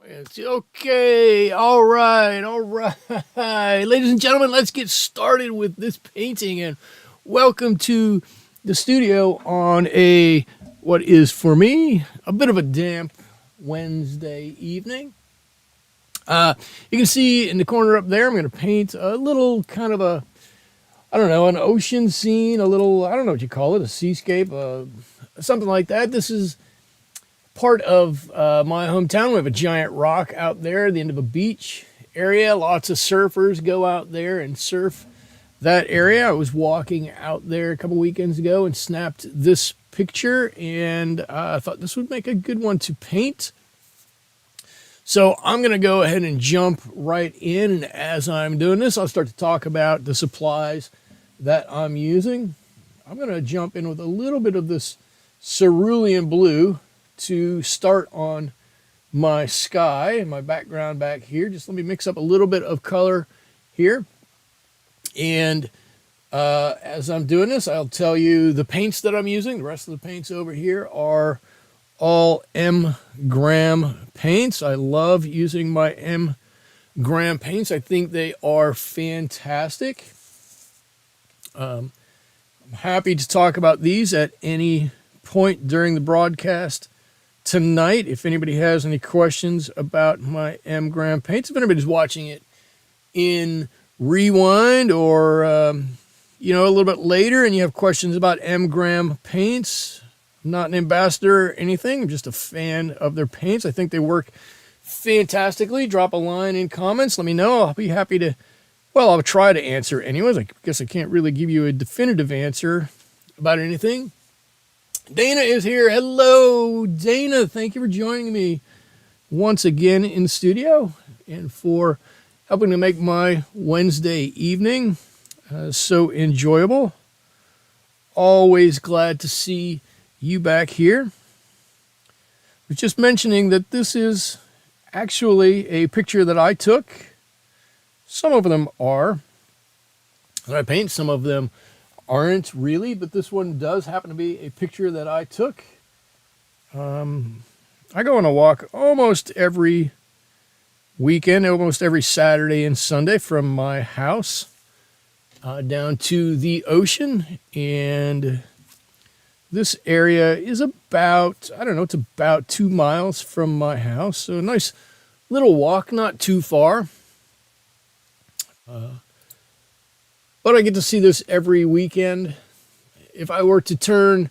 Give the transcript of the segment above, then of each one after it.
It's okay. All right. All right. Ladies and gentlemen, let's get started with this painting and welcome to the studio on what is for me, a bit of a damp Wednesday evening. You can see in the corner up there, I'm going to paint a little kind of I don't know, an ocean scene, I don't know what you call it, a seascape, something like that. This is part of my hometown. We have a giant rock out there at the end of a beach area. Lots of surfers go out there and surf that area. I was walking out there a couple weekends ago and snapped this picture, and I thought this would make a good one to paint. So I'm going to go ahead and jump right in, and as I'm doing this, I'll start to talk about the supplies that I'm using. I'm going to jump in with a little bit of this cerulean blue to start on my sky, my background back here. Just let me mix up a little bit of color here. And as I'm doing this, I'll tell you the paints that I'm using. The rest of the paints over here are all M Gram paints. I love using my M Gram paints. I think they are fantastic. I'm happy to talk about these at any point during the broadcast tonight. If anybody has any questions about my M Gram paints, if anybody's watching it in rewind or a little bit later and you have questions about M Gram paints, I'm not an ambassador or anything. I'm just a fan of their paints. I think they work fantastically. Drop a line in comments. Let me know. I'll be happy to, I'll try to answer anyways. I guess I can't really give you a definitive answer about anything. Dana is here. Hello, Dana. Thank you for joining me once again in the studio and for helping to make my Wednesday evening so enjoyable. Always glad to see you back here. I was just mentioning that this is actually a picture that I took. Some of them are that I paint, some of them aren't really, but this one does happen to be a picture that I took. I go on a walk almost every weekend, almost every Saturday and Sunday from my house down to the ocean, and this area is about, it's about 2 miles from my house, so a nice little walk, not too far. But I get to see this every weekend. If I were to turn,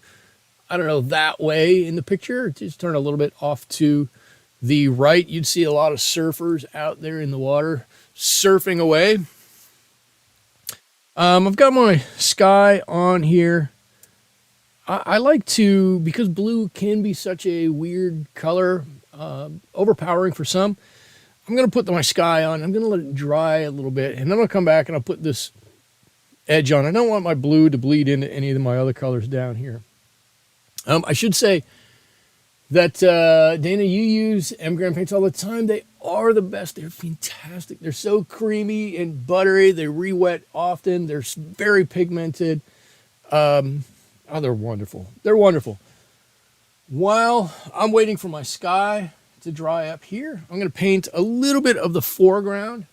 that way in the picture, just turn a little bit off to the right, you'd see a lot of surfers out there in the water surfing away. I've got my sky on here. I like to, because blue can be such a weird color, overpowering for some, I'm going to put my sky on. I'm going to let it dry a little bit, and then I'll come back and I'll put this edge on. I don't want my blue to bleed into any of my other colors down here. I should say that, Dana, you use M Gram paints all the time. They are the best. They're fantastic. They're so creamy and buttery. They re-wet often. They're very pigmented. They're wonderful. They're wonderful. While I'm waiting for my sky to dry up here, I'm going to paint a little bit of the foreground.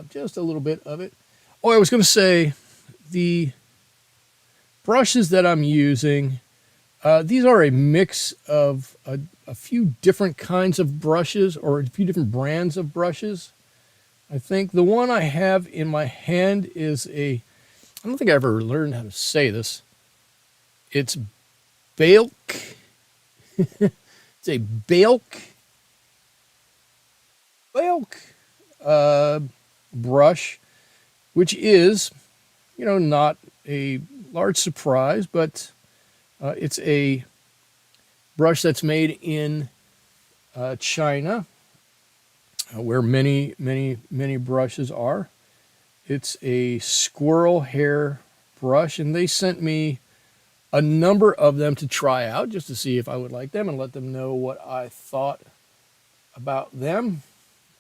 Just a little bit of it. Oh, I was going to say, the brushes that I'm using, these are a mix of a few different kinds of brushes, or a few different brands of brushes. I think the one I have in my hand is I don't think I ever learned how to say this. It's Balk. It's a Balk brush, which is, not a large surprise, but it's a brush that's made in China, where many, many, many brushes are. It's a squirrel hair brush, and they sent me a number of them to try out just to see if I would like them and let them know what I thought about them.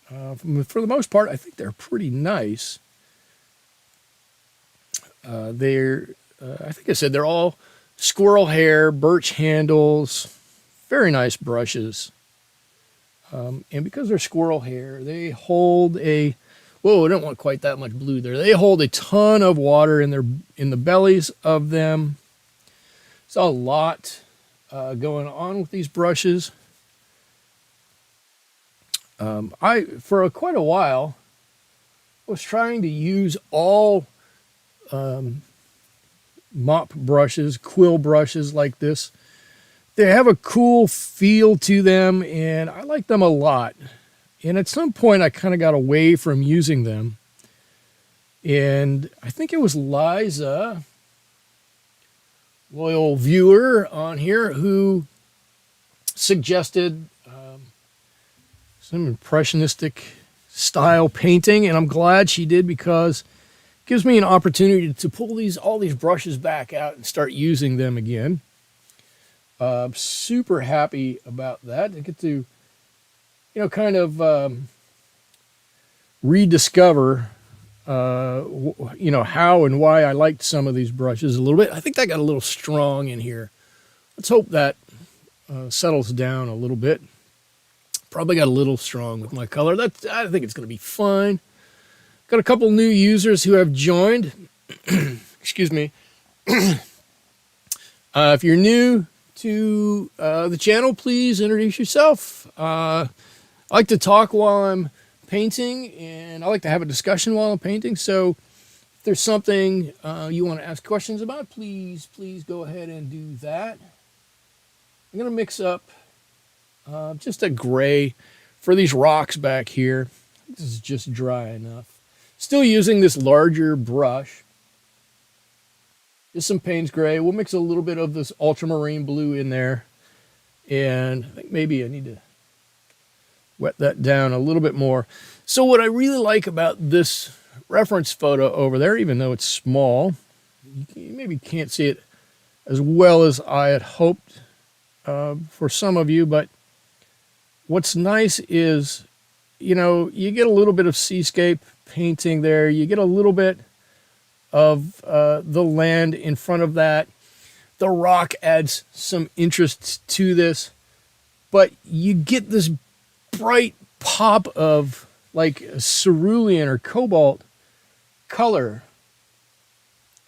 For the most part, I think they're pretty nice. I think I said they're all squirrel hair, birch handles, very nice brushes. And because they're squirrel hair, they hold a, whoa, I don't want quite that much blue there. They hold a ton of water in the bellies of them. It's a lot going on with these brushes. Quite a while, was trying to use all mop brushes, quill brushes like this. They have a cool feel to them, and I like them a lot. And at some point, I kind of got away from using them. And I think it was Liza, loyal viewer on here, who suggested some impressionistic style painting, and I'm glad she did, because it gives me an opportunity to pull all these brushes back out and start using them again. Super happy about that. I get to, kind of rediscover, how and why I liked some of these brushes a little bit. I think that got a little strong in here. Let's hope that settles down a little bit. Probably got a little strong with my color. I think it's going to be fine. Got a couple new users who have joined. Excuse me. If you're new to the channel, please introduce yourself. I like to talk while I'm painting, and I like to have a discussion while I'm painting. So if there's something you want to ask questions about, please go ahead and do that. I'm going to mix up just a gray for these rocks back here. This is just dry enough. Still using this larger brush. Just some Payne's gray. We'll mix a little bit of this ultramarine blue in there. And I think maybe I need to wet that down a little bit more. So what I really like about this reference photo over there, even though it's small, you maybe can't see it as well as I had hoped for some of you, but what's nice is, you get a little bit of seascape painting there. You get a little bit of the land in front of that. The rock adds some interest to this, but you get this bright pop of like cerulean or cobalt color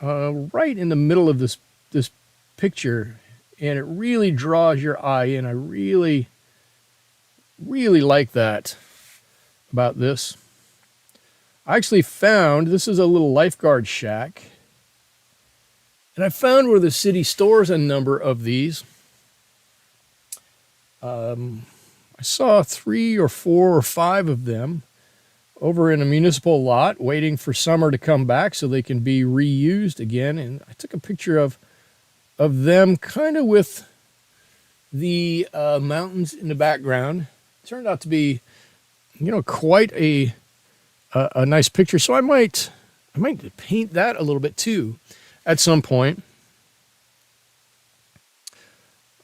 right in the middle of this picture, and it really draws your eye in. I really like that about this. I actually found, this is a little lifeguard shack, and I found where the city stores a number of these. I saw 3 or 4 or 5 of them over in a municipal lot waiting for summer to come back so they can be reused again. And I took a picture of them kind of with the mountains in the background. It turned out to be, quite a nice picture. So I might paint that a little bit too at some point.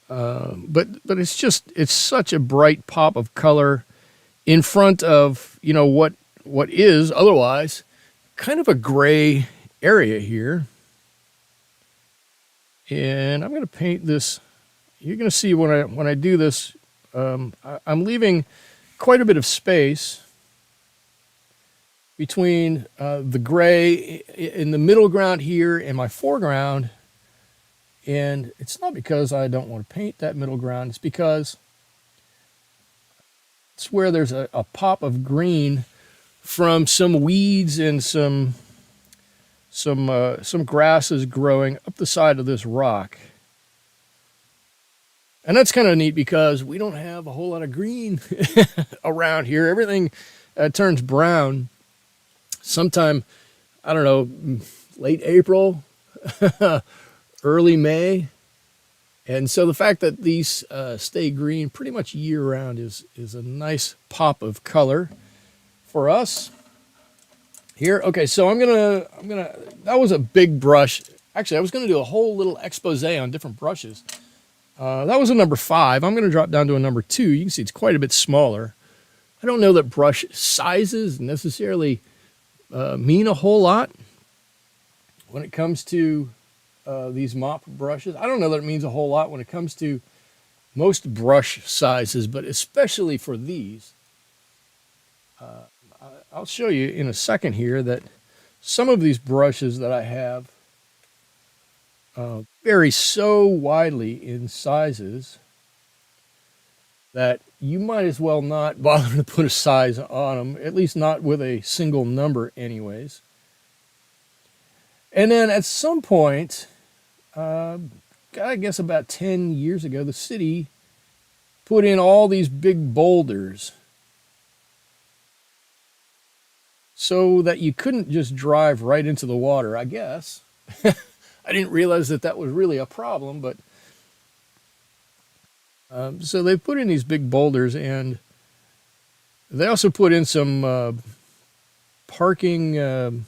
But it's such a bright pop of color in front of, what is otherwise kind of a gray area here. And I'm going to paint this. You're going to see when I do this, I'm leaving quite a bit of space between the gray in the middle ground here and my foreground. And it's not because I don't want to paint that middle ground. It's because it's where there's a pop of green from some weeds and some grasses growing up the side of this rock. And that's kind of neat because we don't have a whole lot of green around here. Everything turns brown sometime, I don't know, late April, early May. And so the fact that these stay green pretty much year round is a nice pop of color for us here. Okay, so I'm gonna that was a big brush. Actually, I was gonna do a whole little expose on different brushes. That was a number 5. I'm gonna drop down to a number 2. You can see it's quite a bit smaller. I don't know that brush sizes necessarily mean a whole lot when it comes to these mop brushes. I don't know that it means a whole lot when it comes to most brush sizes, but especially for these. I'll show you in a second here that some of these brushes that I have vary so widely in sizes that you might as well not bother to put a size on them, at least not with a single number, anyways. And then at some point, I guess about 10 years ago, the city put in all these big boulders so that you couldn't just drive right into the water, I guess. I didn't realize that that was really a problem, but so they put in these big boulders, and they also put in some parking,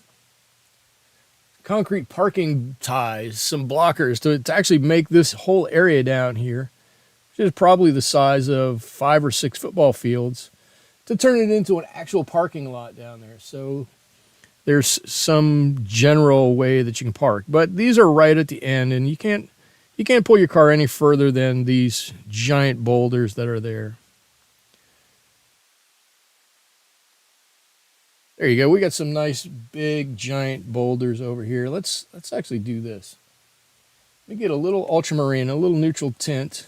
concrete parking ties, some blockers to actually make this whole area down here, which is probably the size of 5 or 6 football fields, to turn it into an actual parking lot down there. So there's some general way that you can park, but these are right at the end, and you can't pull your car any further than these giant boulders that are there. There you go. We got some nice big giant boulders over here. Let's actually do this. Let me get a little ultramarine, a little neutral tint,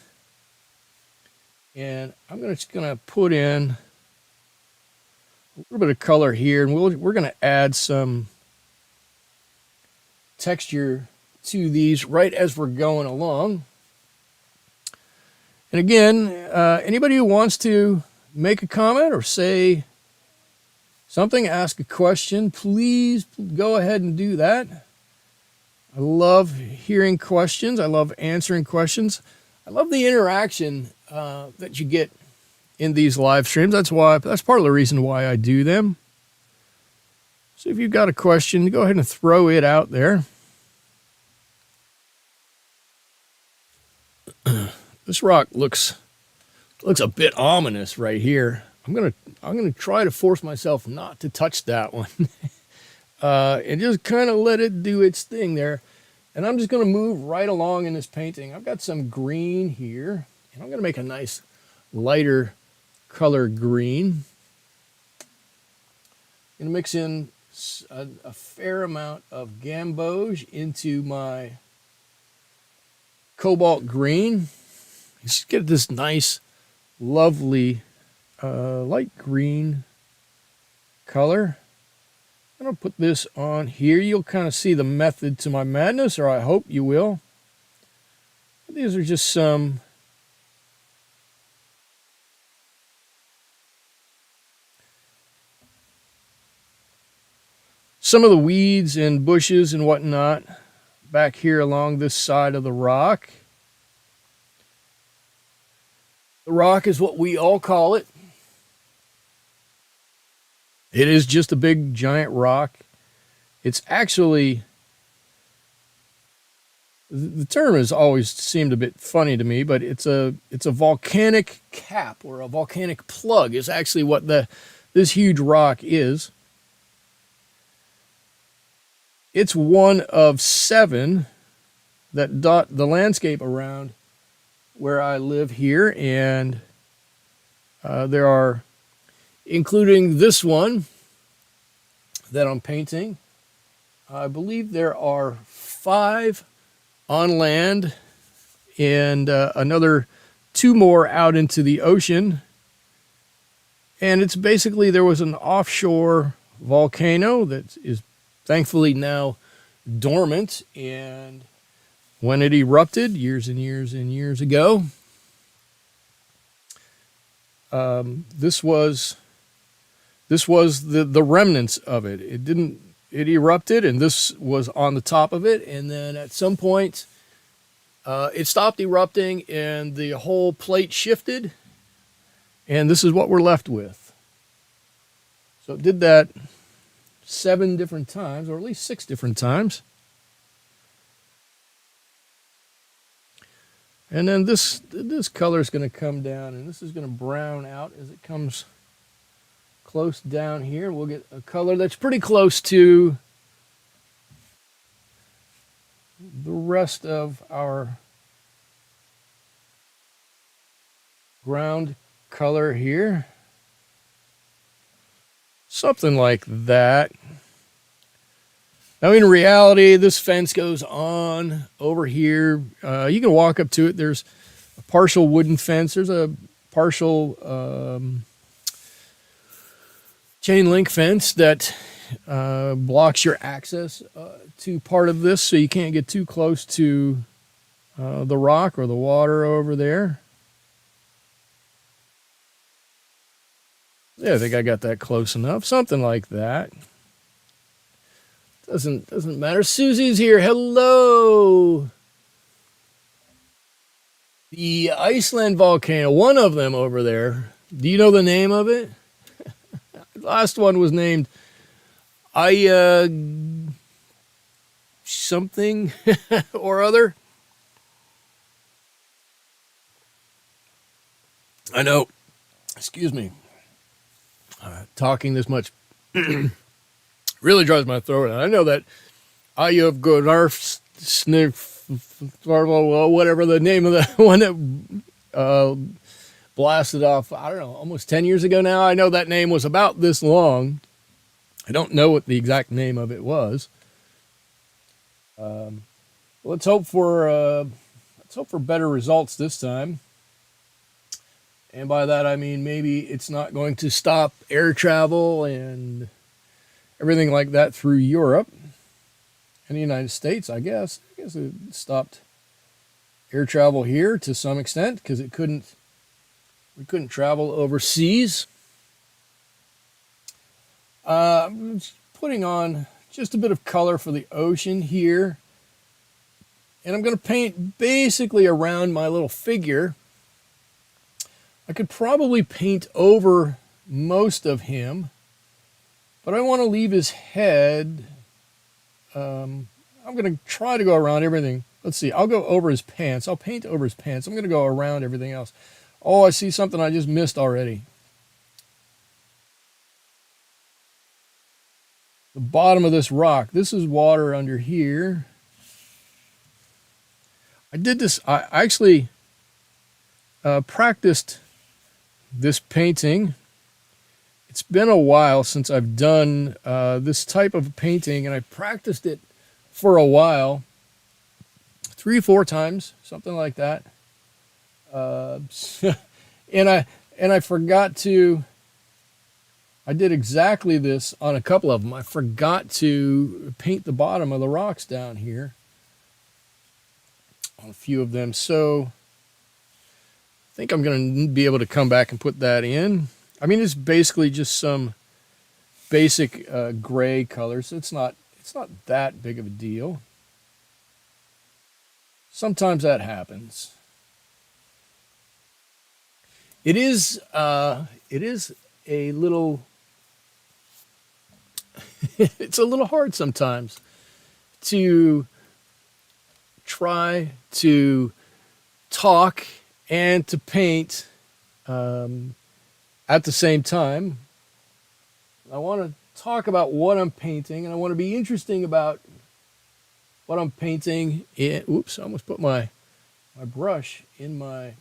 and I'm just gonna put in a little bit of color here, and we're going to add some texture to these right as we're going along. And again, anybody who wants to make a comment or say something, ask a question, please go ahead and do that. I love hearing questions. I love answering questions. I love the interaction that you get in these live streams. That's part of the reason why I do them. So if you've got a question, go ahead and throw it out there. This rock looks a bit ominous right here. I'm gonna try to force myself not to touch that one, and just kind of let it do its thing there. And I'm just gonna move right along in this painting. I've got some green here, and I'm gonna make a nice lighter color green. I'm going to mix in a fair amount of gamboge into my cobalt green. Just get this nice, lovely light green color. I'm going to put this on here. You'll kind of see the method to my madness, or I hope you will. These are just some of the weeds and bushes and whatnot back here along this side of the rock. The rock is what we all call it. It is just a big giant rock. It's actually, the term has always seemed a bit funny to me, but it's a volcanic cap, or a volcanic plug is actually what this huge rock is. It's one of 7 that dot the landscape around where I live here, and there are, including this one that I'm painting, I believe there are 5 on land, and another 2 more out into the ocean. And it's basically, there was an offshore volcano that is thankfully now dormant, and when it erupted years and years and years ago, this was the remnants of it. It erupted, and this was on the top of it, and then at some point it stopped erupting and the whole plate shifted, and this is what we're left with. So it did that 7 different times, or at least 6 different times. And then this color is going to come down, and this is going to brown out as it comes close down here. We'll get a color that's pretty close to the rest of our ground color here. Something like that. Now, in reality, this fence goes on over here. You can walk up to it. There's a partial wooden fence. There's a partial chain link fence that blocks your access to part of this, so you can't get too close to the rock or the water over there. Yeah, I think I got that close enough. Something like that. Doesn't matter. Susie's here. Hello. The Iceland volcano, one of them over there. Do you know the name of it? The last one was named something or other. I know. Excuse me. Talking this much really drives my throat out. I know that Ayov Godar Sniff, whatever the name of the one that blasted off, I don't know, almost 10 years ago now. I know that name was about this long. I don't know what the exact name of it was. Let's hope for better results this time. And by that, I mean maybe it's not going to stop air travel and everything like that through Europe and the United States, I guess. I guess it stopped air travel here to some extent because we couldn't travel overseas. I'm putting on just a bit of color for the ocean here. And I'm going to paint basically around my little figure. I could probably paint over most of him, but I want to leave his head. I'm going to try to go around everything. Let's see. I'll go over his pants. I'll paint over his pants. I'm going to go around everything else. Oh, I see something I just missed already. The bottom of this rock. This is water under here. I did this. I actually practiced this painting. It's been a while since I've done this type of painting, and I practiced it for a while, 3 or 4 times, something like that. And I forgot to. I did exactly this on a couple of them. I forgot to paint the bottom of the rocks down here on a few of them, so I think I'm going to be able to come back and put that in. I mean, it's basically just some basic gray colors. It's not that big of a deal. Sometimes that happens. It is a little it's a little hard sometimes to try to talk and to paint at the same time. I want to talk about what I'm painting, and I want to be interesting about what I'm painting. Oops, I almost put my brush in my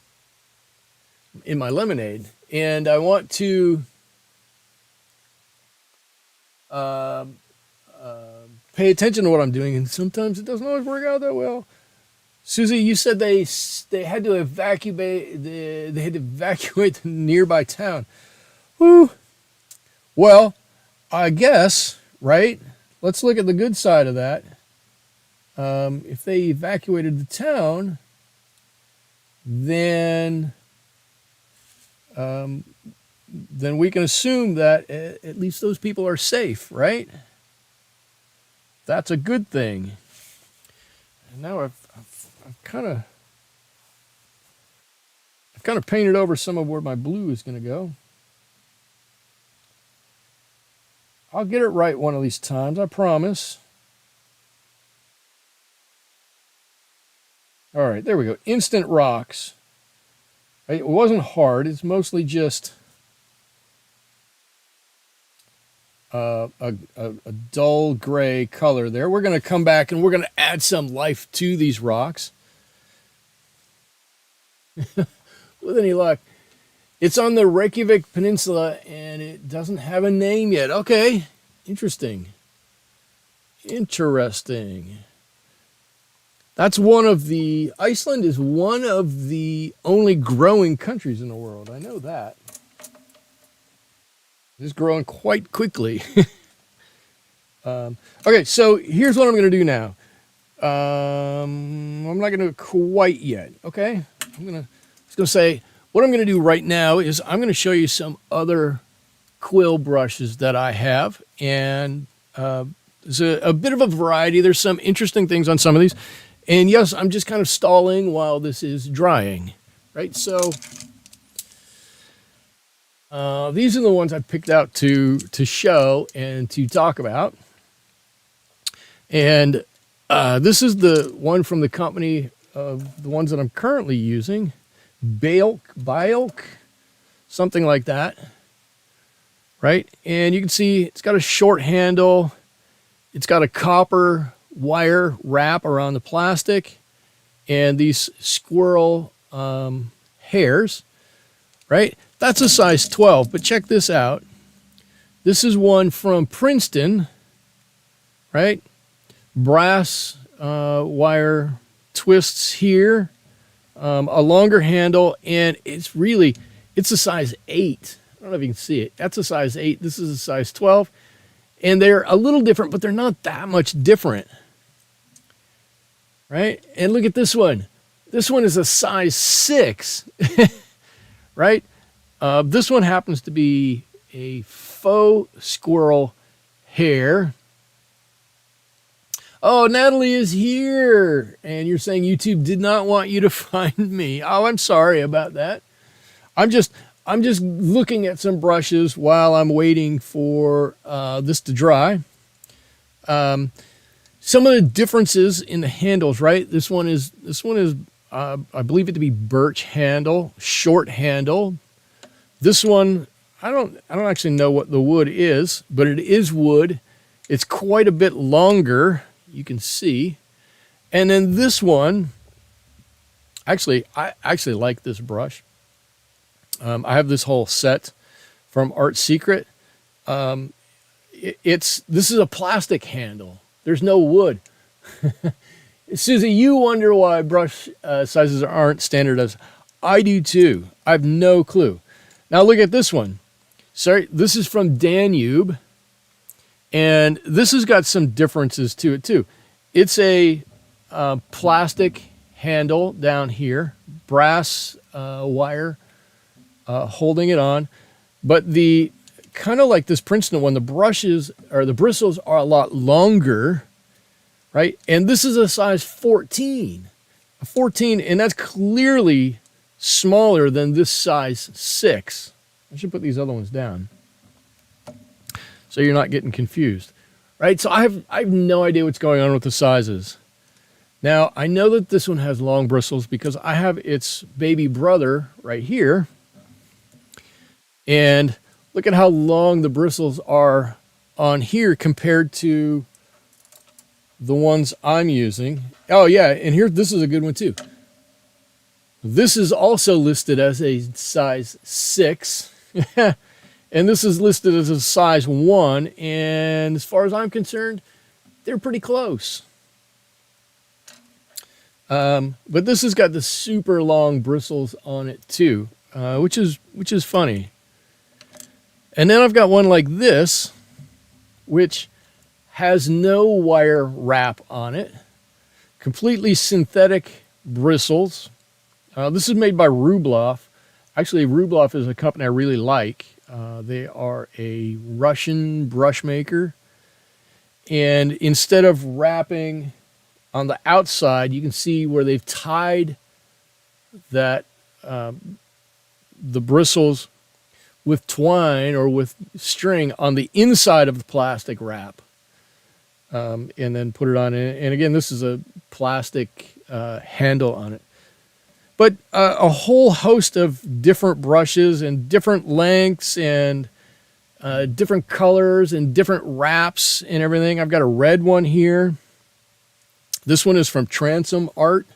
lemonade. And I want to pay attention to what I'm doing, and sometimes it doesn't always work out that well. Susie, you said they had to evacuate the nearby town. Whew. Well, I guess, right? Let's look at the good side of that. If they evacuated the town, then we can assume that at least those people are safe, right? That's a good thing. And now I've kind of painted over some of where my blue is going to go. I'll get it right one of these times, I promise. All right, there we go. Instant rocks. It wasn't hard. It's mostly just a dull gray color there. We're going to come back and we're going to add some life to these rocks. With any luck. It's on the Reykjavik Peninsula, and it doesn't have a name yet. Okay, interesting. Interesting. That's one of the... Iceland is one of the only growing countries in the world. I know that. It's growing quite quickly. Okay, so here's what I'm going to do now. I'm not going to do it quite yet, okay? I'm going to say, what I'm going to do right now is I'm going to show you some other quill brushes that I have. And there's a bit of a variety. There's some interesting things on some of these. And yes, I'm just kind of stalling while this is drying, right? So these are the ones I picked out to show and to talk about. And this is the one from the company of the ones that I'm currently using. Bylk, something like that, right? And you can see it's got a short handle. It's got a copper wire wrap around the plastic and these squirrel hairs, right? That's a size 12, but check this out. This is one from Princeton, right? Brass wire twists here, a longer handle, and it's a size 8. I don't know if you can see it. That's a size 8. This is a size 12. And they're a little different, but they're not that much different. Right? And look at this one. This one is a size 6. Right? This one happens to be a faux squirrel hair. Oh, Natalie is here. And you're saying YouTube did not want you to find me. Oh, I'm sorry about that. I'm just looking at some brushes while I'm waiting for this to dry. Some of the differences in the handles, right? This one is I believe it to be birch handle, short handle. This one, I don't actually know what the wood is, but it is wood. It's quite a bit longer, you can see. And then this one, I actually like this brush. I have this whole set from Art Secret. This is a plastic handle. There's no wood. Susie, you wonder why brush sizes aren't standardized. I do too. I have no clue. Now look at this one. Sorry, this is from Danube. And this has got some differences to it too. It's a plastic handle down here, brass wire holding it on. But the kind of like this Princeton one, the brushes or the bristles are a lot longer, right? And this is a size 14. A 14, and that's clearly smaller than this size 6. I should put these other ones down so you're not getting confused, right? So I have no idea what's going on with the sizes. Now, I know that this one has long bristles because I have its baby brother right here. And look at how long the bristles are on here compared to the ones I'm using. Oh yeah, and here, this is a good one too. This is also listed as a size 6. And this is listed as a size 1. And as far as I'm concerned, they're pretty close. But this has got the super long bristles on it too, which is funny. And then I've got one like this, which has no wire wrap on it. Completely synthetic bristles. This is made by Rubloff. Actually, Rubloff is a company I really like. They are a Russian brush maker. And instead of wrapping on the outside, you can see where they've tied that the bristles with twine or with string on the inside of the plastic wrap, and then put it on. And again, this is a plastic handle on it. But a whole host of different brushes and different lengths and different colors and different wraps and everything. I've got a red one here. This one is from Transom Art,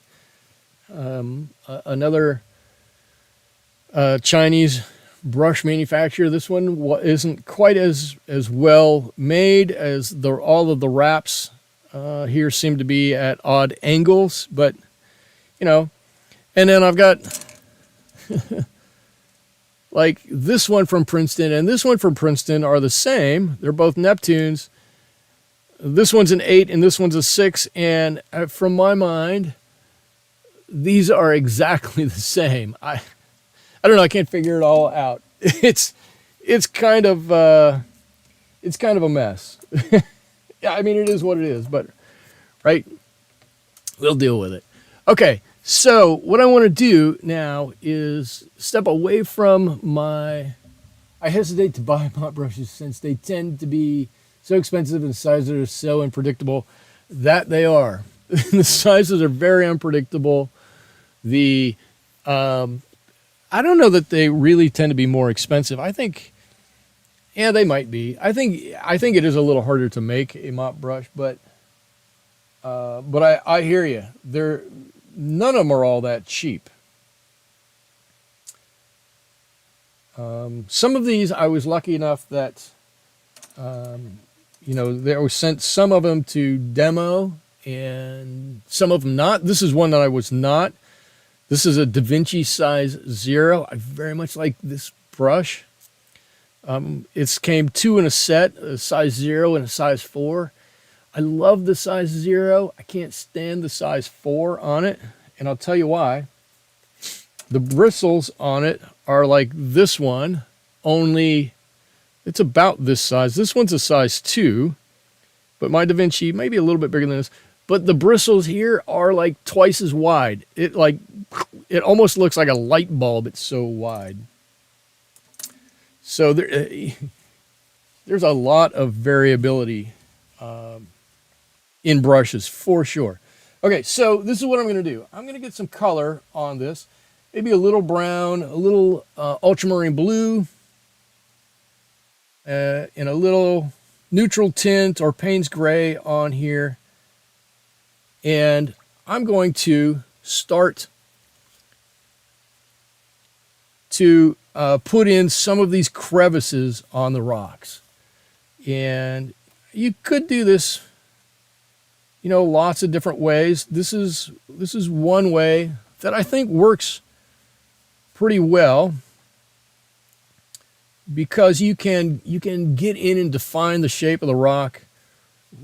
another Chinese brush manufacturer. This one isn't quite as well made as all of the wraps here seem to be at odd angles, but you know. And then I've got like this one from Princeton and this one from Princeton are the same. They're both Neptunes. This one's an 8 and this one's a 6, and from my mind, these are exactly the same. I don't know. I can't figure it all out. It's kind of a mess. Yeah, I mean it is what it is, but right, we'll deal with it. Okay, so what I want to do now is step away from my. I hesitate to buy mop brushes since they tend to be so expensive and the sizes are so unpredictable. That they are. The sizes are very unpredictable. I don't know that they really tend to be more expensive. I think, yeah, they might be. I think it is a little harder to make a mop brush, but I hear you. None of them are all that cheap. Some of these I was lucky enough that they were sent some of them to demo and some of them not. This is one that I was not. This is a Da Vinci size 0. I very much like this brush. It came 2 in a set, a size 0 and a size 4. I love the size 0. I can't stand the size 4 on it, and I'll tell you why. The bristles on it are like this one, only it's about this size. This one's a size 2, but my Da Vinci may be a little bit bigger than this. But the bristles here are like twice as wide. It almost looks like a light bulb. It's so wide. So there's a lot of variability in brushes for sure. Okay, so this is what I'm going to do. I'm going to get some color on this. Maybe a little brown, a little ultramarine blue, and a little neutral tint or Payne's gray on here. And I'm going to start to put in some of these crevices on the rocks. And you could do this, lots of different ways. This is one way that I think works pretty well because you can get in and define the shape of the rock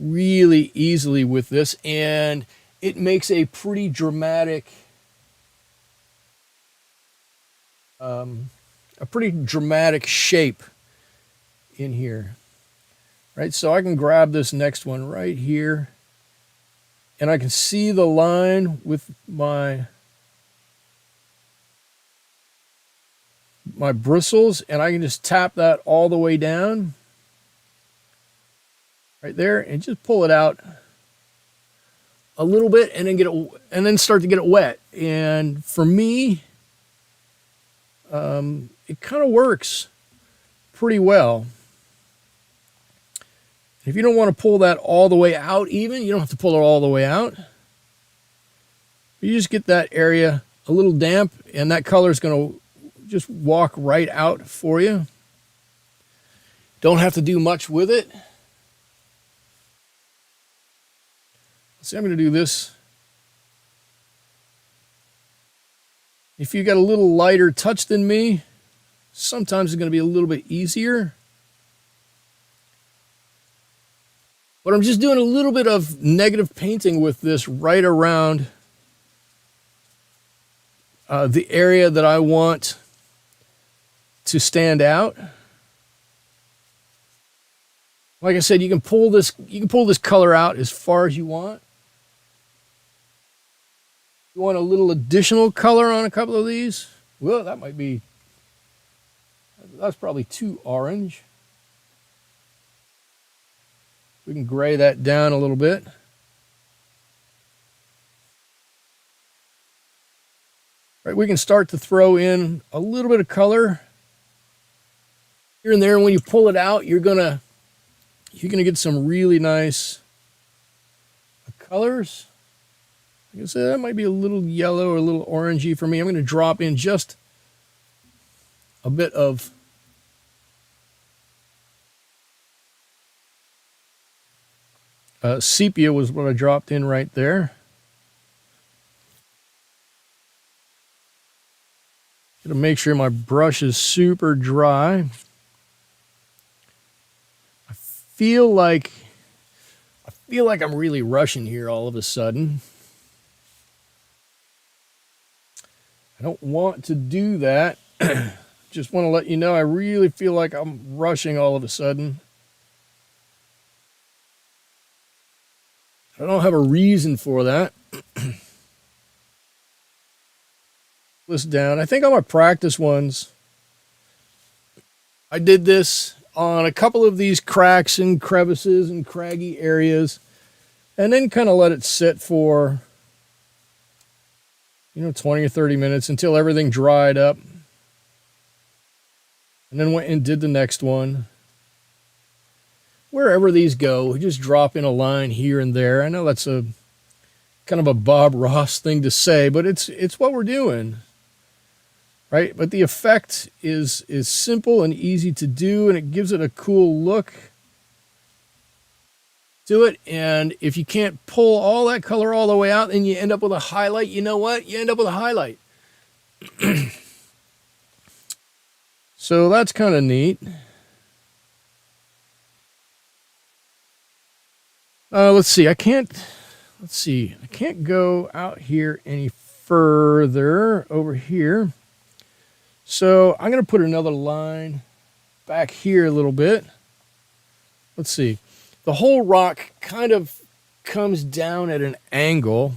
really easily with this, and it makes a pretty dramatic shape in here, right? So I can grab this next one right here, and I can see the line with my bristles, and I can just tap that all the way down right there and just pull it out a little bit and then start to get it wet. And for me, it kind of works pretty well. If you don't want to pull that all the way out, you don't have to pull it all the way out. You just get that area a little damp, and that color is going to just walk right out for you. Don't have to do much with it. See, I'm going to do this. If you got a little lighter touch than me, sometimes it's going to be a little bit easier. But I'm just doing a little bit of negative painting with this right around the area that I want to stand out. Like I said, you can pull this color out as far as you want. You want a little additional color on a couple of these? Well, that's probably too orange. We can gray that down a little bit. Right, we can start to throw in a little bit of color here and there. And when you pull it out, you're gonna get some really nice colors. Like I said, that might be a little yellow or a little orangey for me. I'm going to drop in just a bit of sepia was what I dropped in right there. Gotta make sure my brush is super dry. Feel like I feel like I'm really rushing here all of a sudden. I don't want to do that. Just want to let you know I really feel like I'm rushing all of a sudden. I don't have a reason for that. This down. I think on my practice ones, I did this on a couple of these cracks and crevices and craggy areas, and then kind of let it sit for 20 or 30 minutes until everything dried up, and then went and did the next one. Wherever these go, we just drop in a line here and there. I know that's a kind of a Bob Ross thing to say, but it's what we're doing, right? But the effect is simple and easy to do, and it gives it a cool look to it. And if you can't pull all that color all the way out and you end up with a highlight, you know what? You end up with a highlight. So that's kind of neat. Let's see. I can't go out here any further over here. So I'm going to put another line back here a little bit. Let's see. The whole rock kind of comes down at an angle.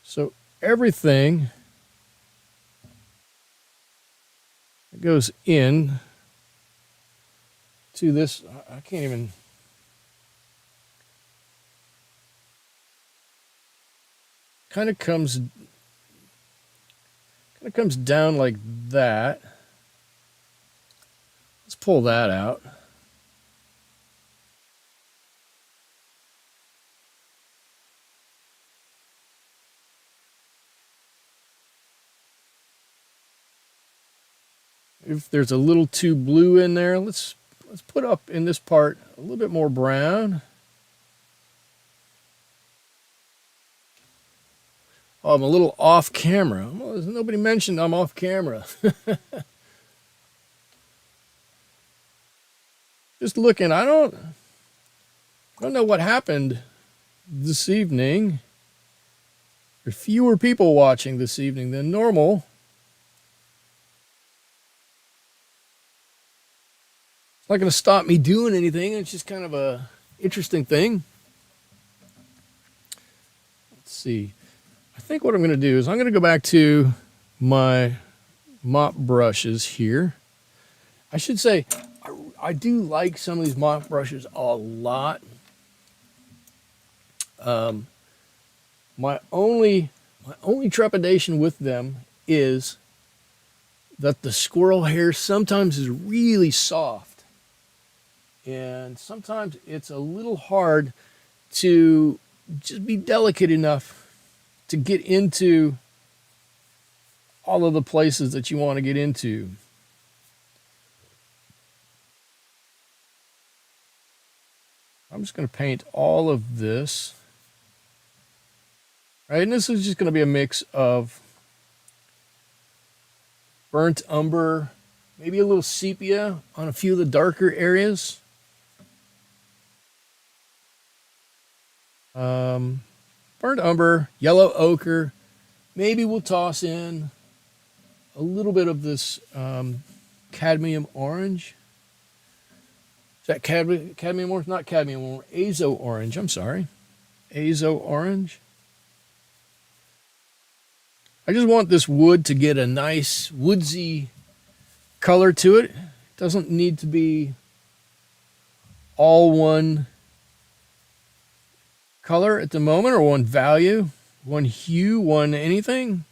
So everything that goes in to this, I can't even... kind of comes down like that. Let's pull that out. If there's a little too blue in there, let's put up in this part a little bit more brown. Oh, I'm a little off camera. Well, nobody mentioned I'm off camera. Just looking, I don't know what happened this evening. There's fewer people watching this evening than normal. It's not going to stop me doing anything. It's just kind of a interesting thing. Let's see. I think what I'm going to do is I'm going to go back to my mop brushes here. I should say I do like some of these mop brushes a lot. My only trepidation with them is that the squirrel hair sometimes is really soft, and sometimes it's a little hard to just be delicate enough to get into all of the places that you want to get into. I'm just going to paint all of this. Right, and this is just going to be a mix of burnt umber, maybe a little sepia on a few of the darker areas. Burnt umber, yellow ochre. Maybe we'll toss in a little bit of this cadmium orange. Is that cadmium orange? Not cadmium orange. Azo orange. I'm sorry. Azo orange. I just want this wood to get a nice woodsy color to it. It doesn't need to be all one color at the moment, or one value, one hue, one anything.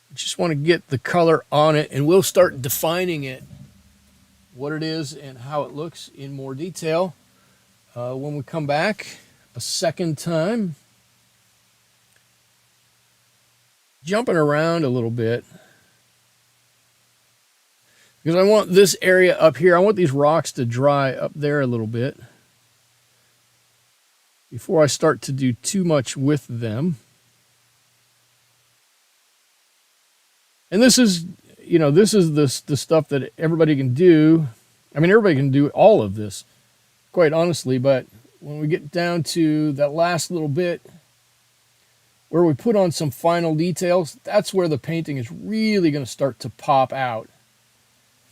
I just want to get the color on it, and we'll start defining it, what it is and how it looks in more detail when we come back a second time. jumping around a little bit because I want this area up here. I want these rocks to dry up there a little bit before I start to do too much with them. And this is, this is the stuff that everybody can do. I mean, everybody can do all of this, quite honestly, but when we get down to that last little bit where we put on some final details, that's where the painting is really going to start to pop out.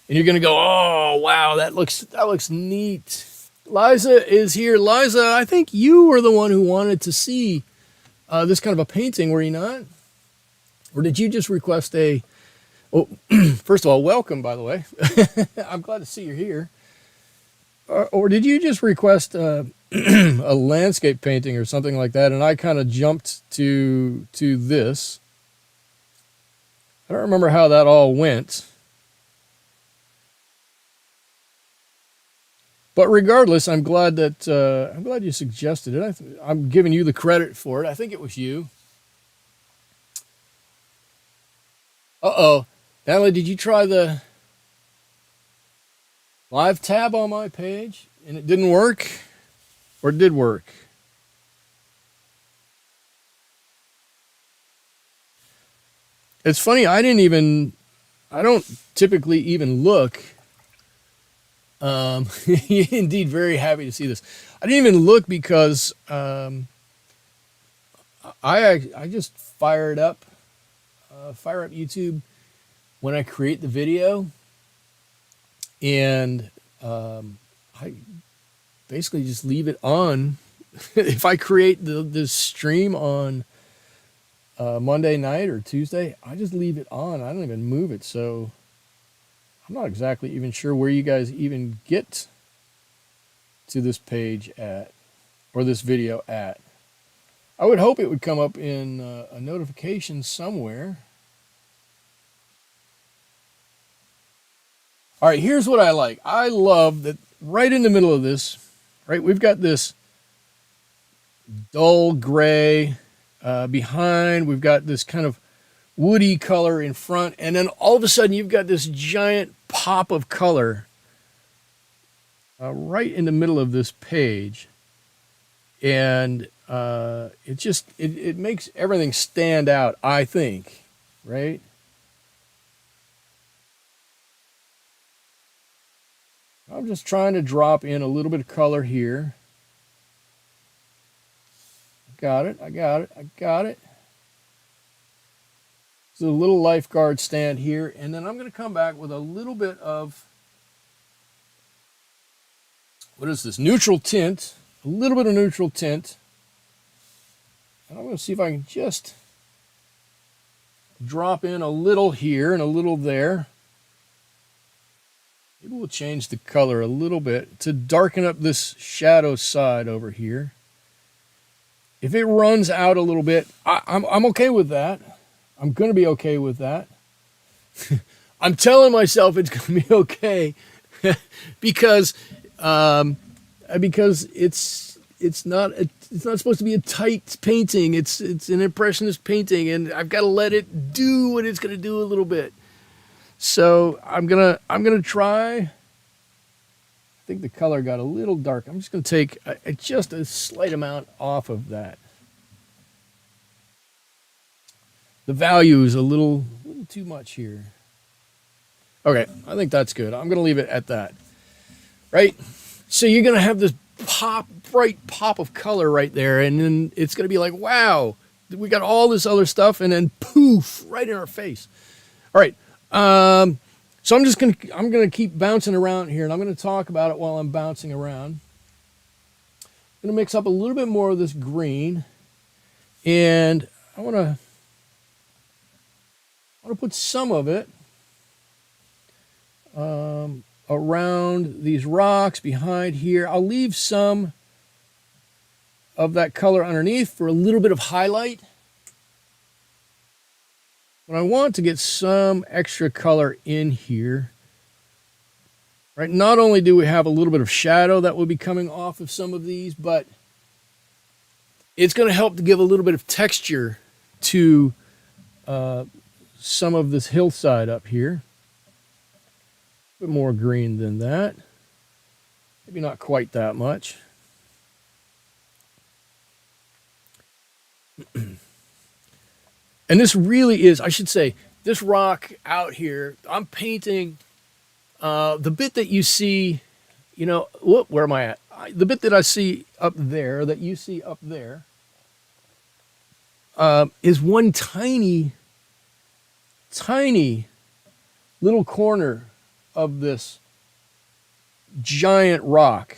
And you're going to go, oh, wow, that looks neat. Liza is here. Liza, I think you were the one who wanted to see this kind of a painting, were you not? Or did you just request a... Oh, first of all, welcome, by the way. I'm glad to see you're here. Or did you just request a landscape painting or something like that, and I kind of jumped to this? I don't remember how that all went. But regardless, I'm glad you suggested it. I'm giving you the credit for it. I think it was you. Uh-oh. Natalie, did you try the live tab on my page and it didn't work? Or it did work? It's funny, I don't typically even look. Indeed, very happy to see this. I didn't even look because I just fire up YouTube when I create the video, and I basically just leave it on. If I create this stream on Monday night or Tuesday, I just leave it on. I don't even move it, so I'm not exactly even sure where you guys even get to this page at, or this video at. I would hope it would come up in a notification somewhere. All right, here's what I like. I love that right in the middle of this, right, we've got this dull gray behind. We've got this kind of woody color in front. And then all of a sudden, you've got this giant pop of color right in the middle of this page. And it makes everything stand out, I think, right? I'm just trying to drop in a little bit of color here. Got it. There's a little lifeguard stand here. And then I'm going to come back with a little bit of, what is this? Neutral tint. A little bit of neutral tint. And I'm going to see if I can just drop in a little here and a little there. Maybe we'll change the color a little bit to darken up this shadow side over here. If it runs out a little bit, I'm okay with that. I'm going to be okay with that. I'm telling myself it's going to be okay because it's not supposed to be a tight painting. It's an impressionist painting, and I've got to let it do what it's going to do a little bit. So I'm gonna try. I think the color got a little dark. I'm just gonna take just a slight amount off of that. The value is a little too much here. Okay, I think that's good. I'm gonna leave it at that. Right? So you're gonna have this bright pop of color right there, and then it's gonna be like, wow, we got all this other stuff, and then poof, right in our face. All right. So I'm gonna keep bouncing around here, and I'm gonna talk about it while I'm bouncing around. I'm gonna mix up a little bit more of this green, and I wanna put some of it around these rocks behind here. I'll leave some of that color underneath for a little bit of highlight. But I want to get some extra color in here. Right? Not only do we have a little bit of shadow that will be coming off of some of these, but it's going to help to give a little bit of texture to some of this hillside up here. A bit more green than that. Maybe not quite that much. And this really is, I should say, this rock out here, I'm painting the bit that you see, where am I at? The bit that I see up there, that you see up there, is one tiny, tiny little corner of this giant rock.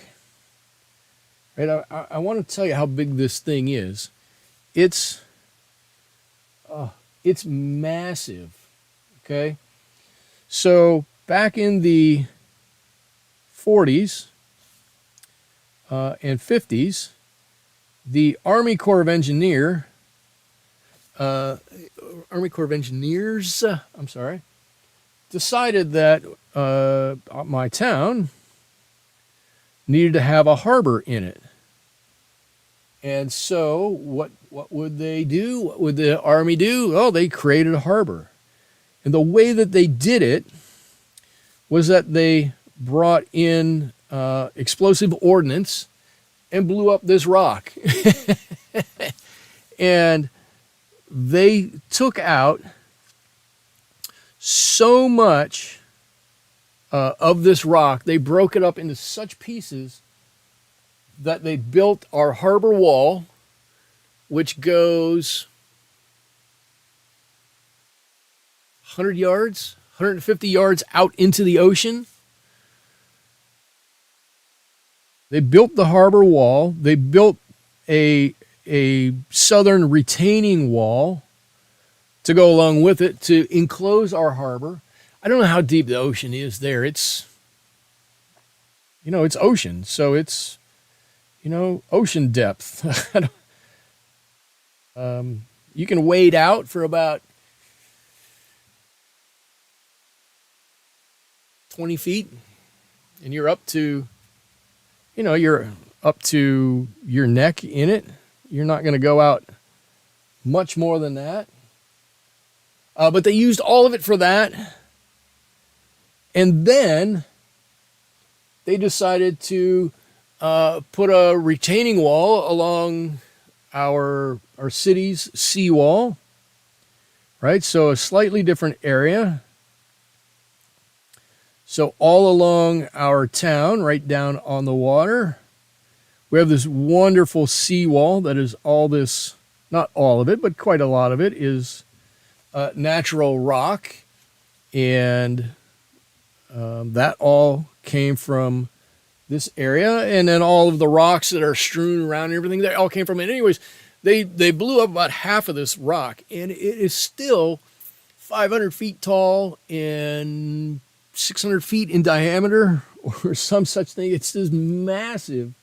Right? I want to tell you how big this thing is. It's massive. Okay, so back in the 40s and 50s, the Army Corps of Engineers, decided that my town needed to have a harbor in it. And so what would they do? What would the Army do? Oh, they created a harbor. And the way that they did it was that they brought in explosive ordnance and blew up this rock. And they took out so much of this rock, they broke it up into such pieces that they built our harbor wall, which goes 100 yards, 150 yards out into the ocean. They built the harbor wall. They built a southern retaining wall to go along with it to enclose our harbor. I don't know how deep the ocean is there. It's ocean, so it's, ocean depth. You can wade out for about 20 feet, and you're up to your neck in it. You're not going to go out much more than that. But they used all of it for that. And then they decided to put a retaining wall along our city's seawall, right? So a slightly different area. So all along our town, right down on the water, we have this wonderful seawall that is all this, not all of it, but quite a lot of it is natural rock. And that all came from this area. And then all of the rocks that are strewn around and everything, they all came from it. Anyways, they blew up about half of this rock. And it is still 500 feet tall and 600 feet in diameter or some such thing. It's this massive,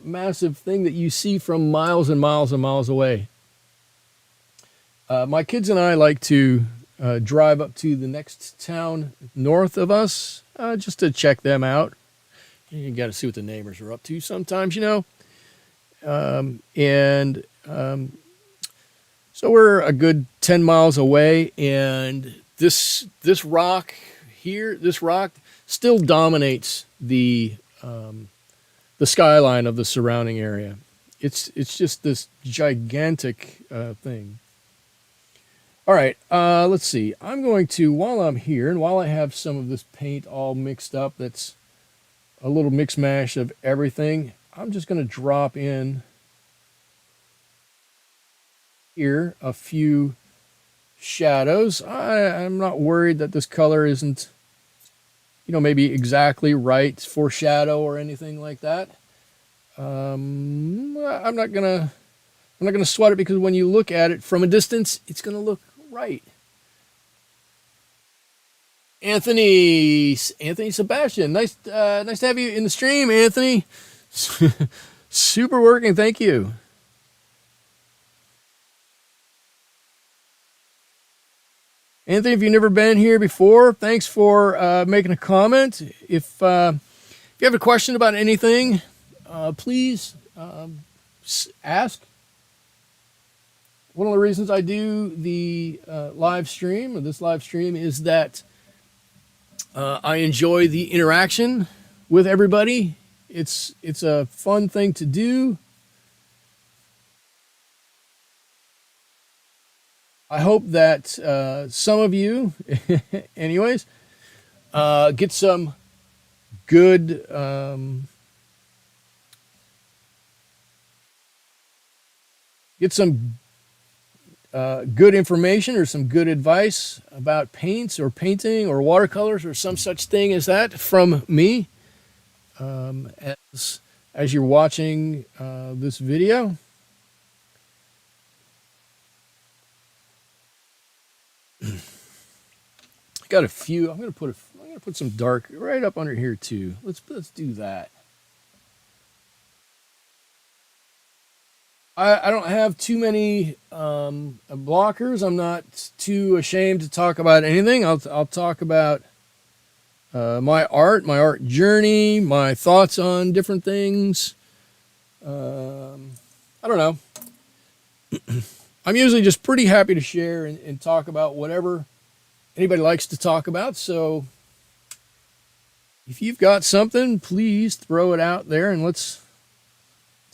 massive thing that you see from miles and miles and miles away. My kids and I like to drive up to the next town north of us just to check them out. You got to see what the neighbors are up to sometimes, so we're a good 10 miles away, and this rock here, this rock still dominates the skyline of the surrounding area. It's just this gigantic thing. All right, let's see. I'm going to, while I'm here and while I have some of this paint all mixed up, that's a little mix mash of everything, I'm just going to drop in here a few shadows. I'm not worried that this color isn't, maybe exactly right for shadow or anything like that. I'm not gonna sweat it, because when you look at it from a distance, it's gonna look right. Anthony Sebastian, nice to have you in the stream, Anthony. Super working, thank you. Anthony, if you've never been here before, thanks for making a comment. If you have a question about anything, please ask. one of the reasons I do the live stream, or this live stream, is that I enjoy the interaction with everybody. It's a fun thing to do. I hope that some of you, anyways, get some good good information or some good advice about paints or painting or watercolors or some such thing as that from me as you're watching this video. Got a few. I'm gonna put some dark right up under here too. Let's do that. I don't have too many blockers. I'm not too ashamed to talk about anything. I'll talk about my art journey, my thoughts on different things. I don't know. I'm usually just pretty happy to share and talk about whatever anybody likes to talk about. So if you've got something, please throw it out there and let's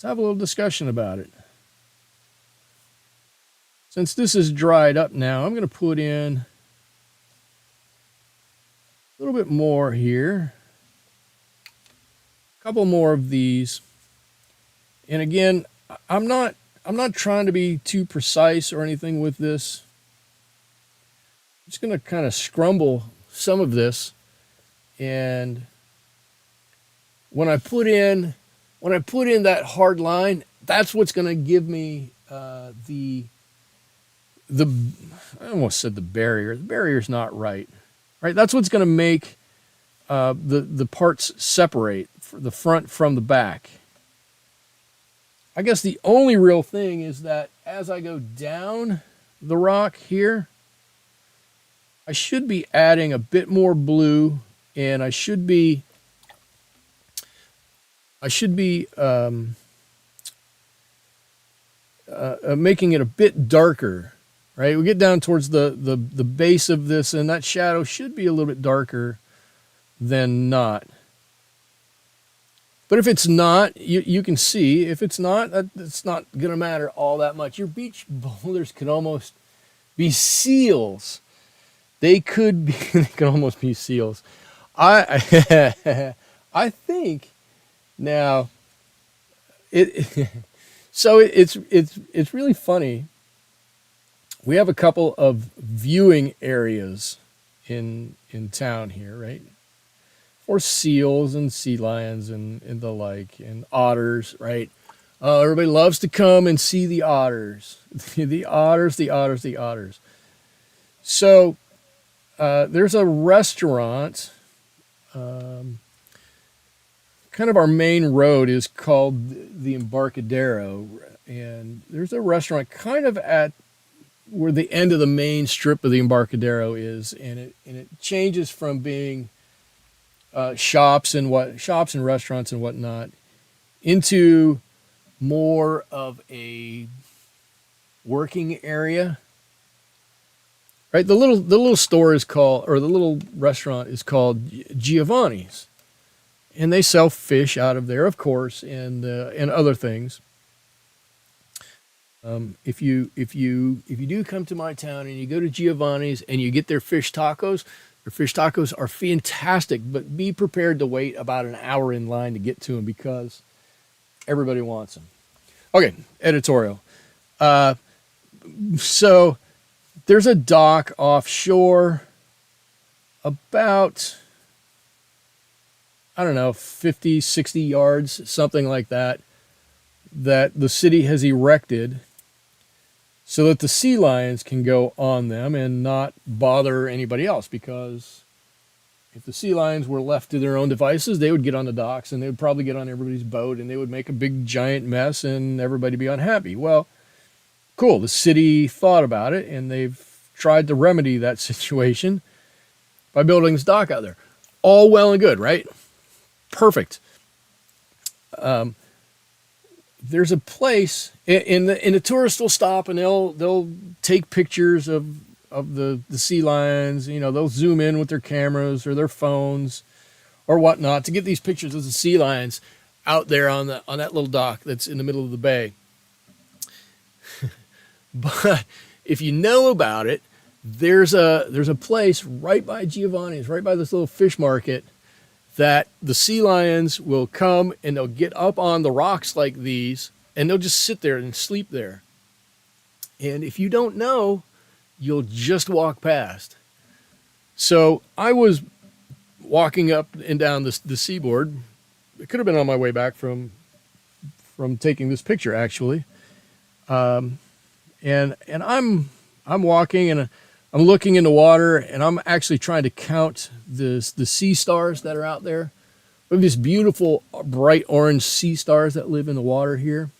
have a little discussion about it. Since this is dried up now, I'm going to put in a little bit more here. A couple more of these. And again, I'm not trying to be too precise or anything with this. I'm just going to kind of scrumble some of this, and when I put in that hard line, that's what's going to give me the I almost said the barrier. The barrier's not right. Right? That's what's going to make the parts separate, the front from the back. I guess the only real thing is that as I go down the rock here, I should be adding a bit more blue, and I should be making it a bit darker. Right, we get down towards the base of this, and that shadow should be a little bit darker than not. But if it's not, you can see. If it's not, it's not going to matter all that much. Your beach boulders could almost be seals. They could be. They could almost be seals. I I think now it. So it's really funny. We have a couple of viewing areas in town here, right? For seals and sea lions and the like, and otters, right? Everybody loves to come and see the otters. the otters. So there's a restaurant. Kind of our main road is called the Embarcadero, and there's a restaurant kind of at where the end of the main strip of the Embarcadero is, and it changes from being shops and restaurants and whatnot into more of a working area. Right, the little store is called, or the little restaurant is called Giovanni's, and they sell fish out of there, of course, and other things. If you do come to my town and you go to Giovanni's and you get their fish tacos are fantastic, but be prepared to wait about an hour in line to get to them because everybody wants them. Okay, editorial. So there's a dock offshore about, I don't know, 50, 60 yards, something like that the city has erected so that the sea lions can go on them and not bother anybody else, because if the sea lions were left to their own devices, they would get on the docks and they would probably get on everybody's boat and they would make a big giant mess and everybody be unhappy. Well, cool. The city thought about it and they've tried to remedy that situation by building this dock out there. All well and good, right? Perfect. there's a place in the tourists will stop and they'll take pictures of the sea lions. You know, they'll zoom in with their cameras or their phones or whatnot to get these pictures of the sea lions out there on that little dock that's in the middle of the bay. But if you know about it, there's a place right by Giovanni's, right by this little fish market, that the sea lions will come and they'll get up on the rocks like these and they'll just sit there and sleep there. And if you don't know, you'll just walk past. So I was walking up and down the seaboard. It could have been on my way back from taking this picture, actually. And I'm walking and I'm looking in the water, and I'm actually trying to count the sea stars that are out there. We have these beautiful bright orange sea stars that live in the water here.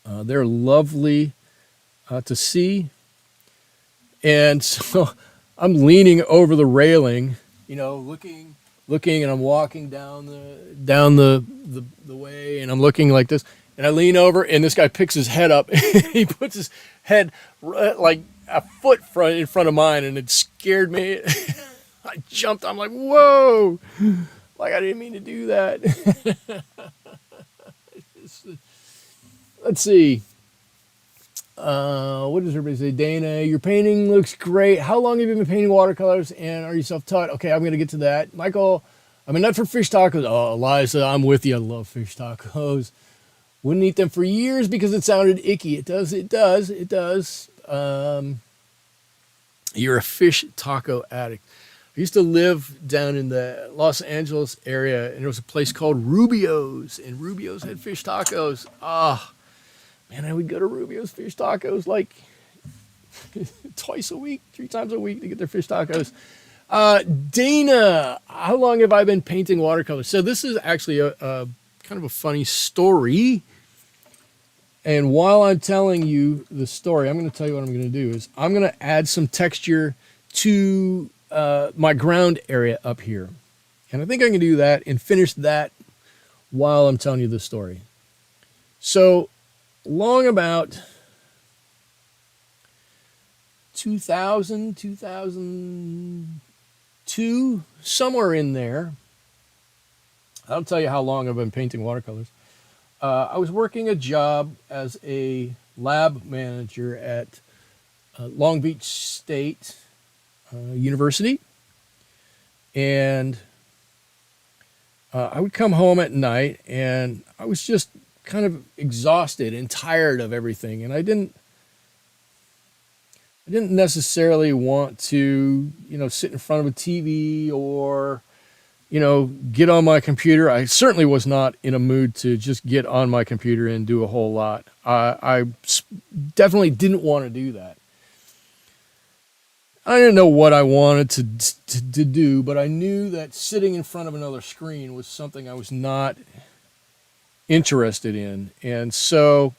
They're lovely to see. And so I'm leaning over the railing, you know, looking, and I'm walking down the way, and I'm looking like this. And I lean over, and this guy picks his head up. He puts his head like a foot in front of mine, and it scared me. I jumped. I'm like, whoa! Like, I didn't mean to do that. Let's see. What does everybody say? Dana, your painting looks great. How long have you been painting watercolors, and are you self-taught? Okay, I'm going to get to that. Michael, I'm a nut for fish tacos. Oh, Eliza, I'm with you. I love fish tacos. Wouldn't eat them for years because it sounded icky. It does. You're a fish taco addict. I used to live down in the Los Angeles area, and there was a place called Rubio's, and Rubio's had fish tacos. Man, I would go to Rubio's fish tacos like twice a week, 3 times a week to get their fish tacos. Dana, how long have I been painting watercolors? So this is actually a kind of a funny story. And while I'm telling you the story, I'm going to tell you what I'm going to do is I'm going to add some texture to my ground area up here. And I think I can do that and finish that while I'm telling you the story. So long about 2002, somewhere in there. I'll tell you how long I've been painting watercolors. I was working a job as a lab manager at Long Beach State University. And I would come home at night and I was just kind of exhausted and tired of everything. And I didn't necessarily want to, sit in front of a TV or, get on my computer. I certainly was not in a mood to just get on my computer and do a whole lot. I definitely didn't want to do that. I didn't know what I wanted to do, but I knew that sitting in front of another screen was something I was not interested in. And so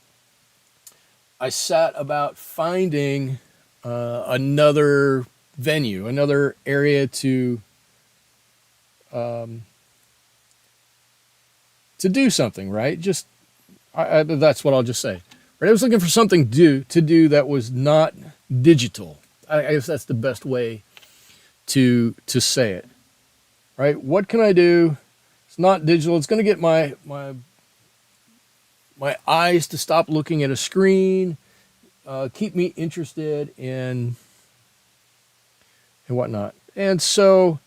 I set about finding another venue, another area to do something, right? That's what I'll just say. Right? I was looking for something to do that was not digital. I guess that's the best way to say it, right? What can I do? It's not digital. It's going to get my eyes to stop looking at a screen, keep me interested in and whatnot. And so,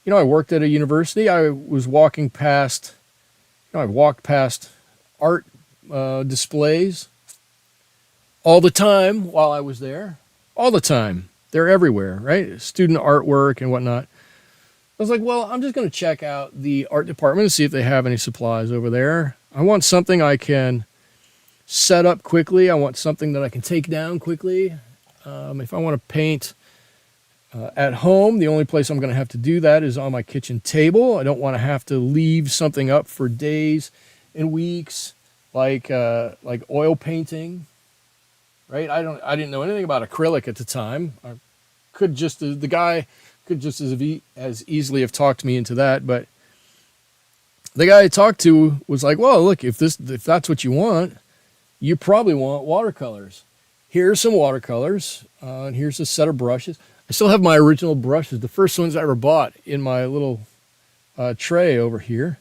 I worked at a university. I was walking past, I walked past art displays all the time while I was there. All the time. They're everywhere, right? Student artwork and whatnot. I was like, well, I'm just going to check out the art department and see if they have any supplies over there. I want something I can set up quickly. I want something that I can take down quickly. If I want to paint at home, the only place I'm going to have to do that is on my kitchen table. I don't want to have to leave something up for days and weeks, like oil painting. Right? I didn't know anything about acrylic at the time. The guy could just as easily have talked me into that, but the guy I talked to was like, well, look, if that's what you want, you probably want watercolors. Here's some watercolors, and here's a set of brushes. I still have my original brushes, the first ones I ever bought, in my little tray over here.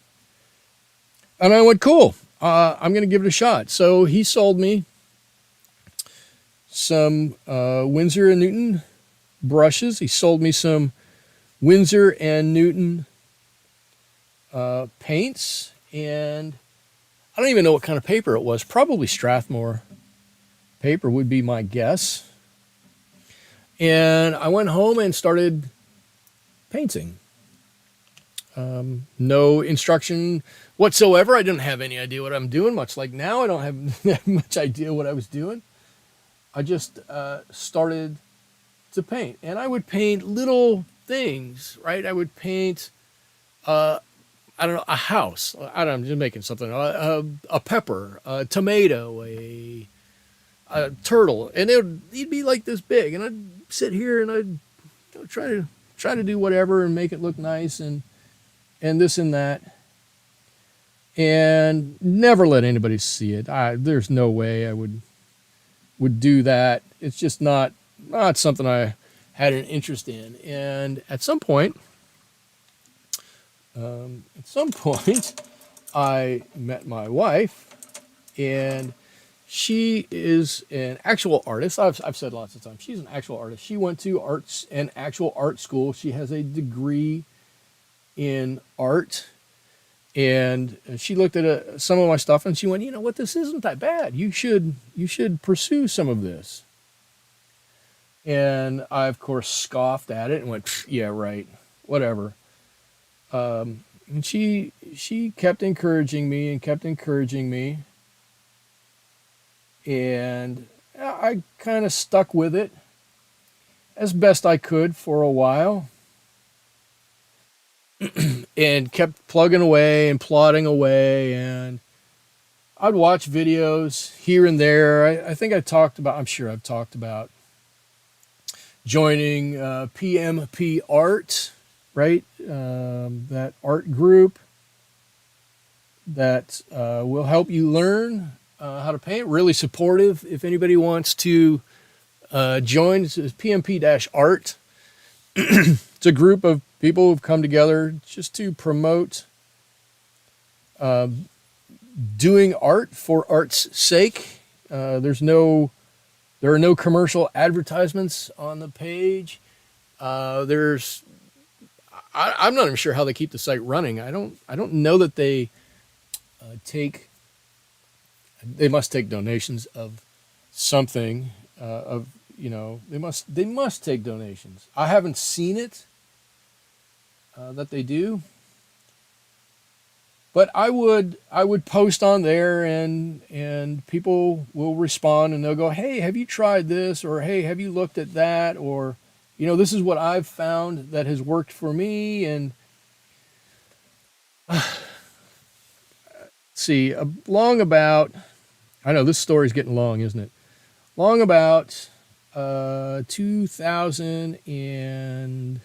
And I went, cool, I'm going to give it a shot. So he sold me some Winsor & Newton brushes. He sold me some Winsor & Newton paints, and I don't even know what kind of paper it was. Probably Strathmore paper would be my guess. And I went home and started painting. No instruction whatsoever. I didn't have any idea what I'm doing, much like now. I don't have much idea what I was doing. I just started to paint. And I would paint little things, right? I would paint, I don't know, a house. I'm just making something. A pepper, a tomato, a turtle. And he'd be like this big. And I'd sit here and I'd try to do whatever and make it look nice and this and that, and never let anybody see it. There's no way I would do that. It's just not something I had an interest in. And at some point, I met my wife, and she is an actual artist. I've said lots of times, she's an actual artist. She went to an actual art school. She has a degree in art, and she looked at some of my stuff, and she went, you know what, this isn't that bad. You should pursue some of this. And I, of course, scoffed at it and went, yeah, right, whatever. And she kept encouraging me, and I kind of stuck with it as best I could for a while. And kept plugging away and plodding away, and I'd watch videos here and there. I'm sure I've talked about joining PMP Art, right? That art group that will help you learn how to paint. Really supportive. If anybody wants to join, it's PMP-Art. It's a group of people who've come together just to promote doing art for art's sake. There are no commercial advertisements on the page. I'm not even sure how they keep the site running. I don't know that they must take donations of something. They must take donations. I haven't seen it that they do, but I would post on there, and people will respond, and they'll go, hey, have you tried this, or hey, have you looked at that, or this is what I've found that has worked for me. And see, long about, I know this story's getting long, isn't it? Long about 2010,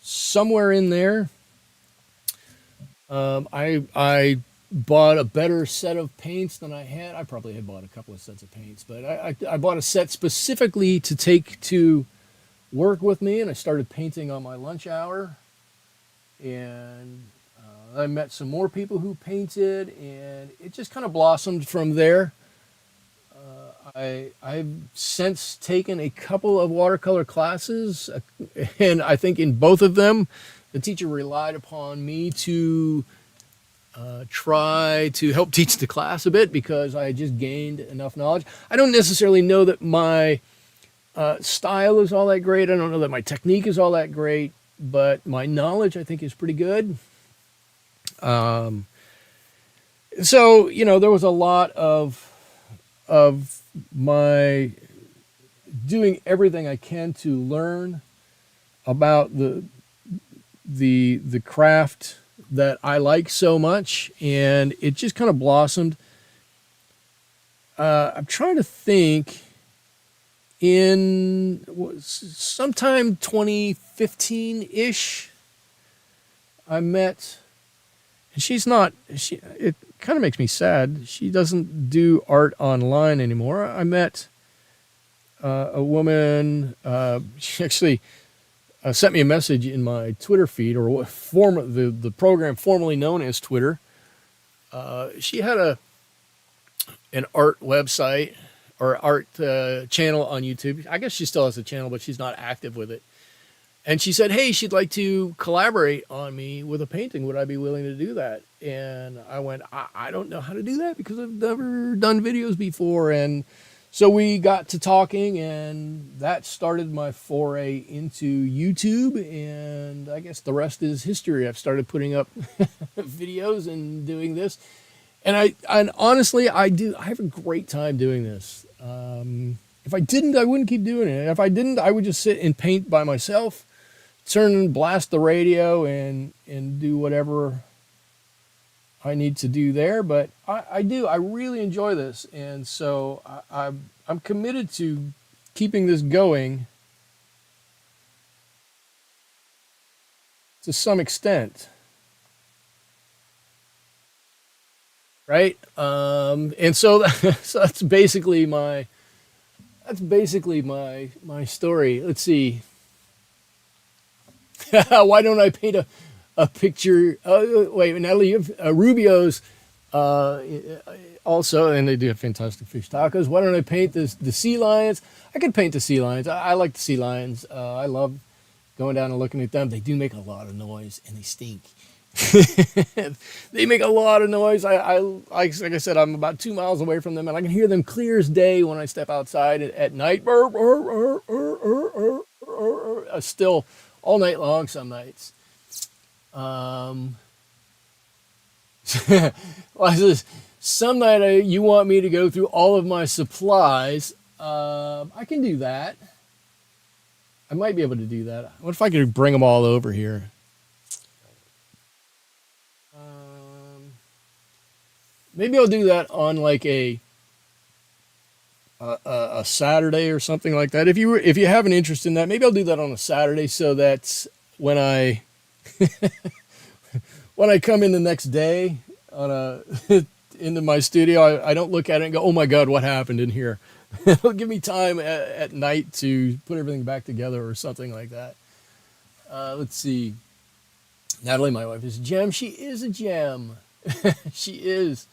somewhere in there. I bought a better set of paints than I had. I probably had bought a couple of sets of paints, but I bought a set specifically to take to work with me, and I started painting on my lunch hour. And I met some more people who painted, and it just kind of blossomed from there. I've since taken a couple of watercolor classes, and I think in both of them, the teacher relied upon me to try to help teach the class a bit, because I just gained enough knowledge. I don't necessarily know that my style is all that great. I don't know that my technique is all that great, but my knowledge, I think, is pretty good. So, there was a lot of my doing everything I can to learn about the craft that I like so much, and it just kind of blossomed. I'm trying to think in sometime 2015-ish. I met, and she's not, it kind of makes me sad. She doesn't do art online anymore. I met a woman, she actually sent me a message in my Twitter feed, or the program formerly known as Twitter. She had an art website or art channel on YouTube. I guess she still has a channel, but she's not active with it. And she said, hey, she'd like to collaborate on me with a painting. Would I be willing to do that? And I went, I don't know how to do that because I've never done videos before. And so we got to talking, and that started my foray into YouTube. And I guess the rest is history. I've started putting up videos and doing this. And honestly, I have a great time doing this. If I didn't, I wouldn't keep doing it. If I didn't, I would just sit and paint by myself, blast the radio, and do whatever I need to do there. But I really enjoy this, and so I'm committed to keeping this going to some extent, right? And so, so that's basically my story. Let's see. Why don't I paint a picture? Wait, Natalie, you have Rubio's also, and they do have fantastic fish tacos. Why don't I paint the sea lions? I could paint the sea lions. I like the sea lions. I love going down and looking at them. They do make a lot of noise, and they stink. They make a lot of noise. Like I said, I'm about 2 miles away from them, and I can hear them clear as day when I step outside at night. Still all night long some nights. Well, some night you want me to go through all of my supplies. I can do that. I might be able to do that. What if I could bring them all over here? Maybe I'll do that on like a Saturday or something like that. If you have an interest in that, maybe I'll do that on a Saturday, so that when I when I come in the next day into my studio, I don't look at it and go, oh my God, what happened in here? It'll give me time at night to put everything back together or something like that. Let's see. Natalie, my wife, is a gem. She is a gem. She is.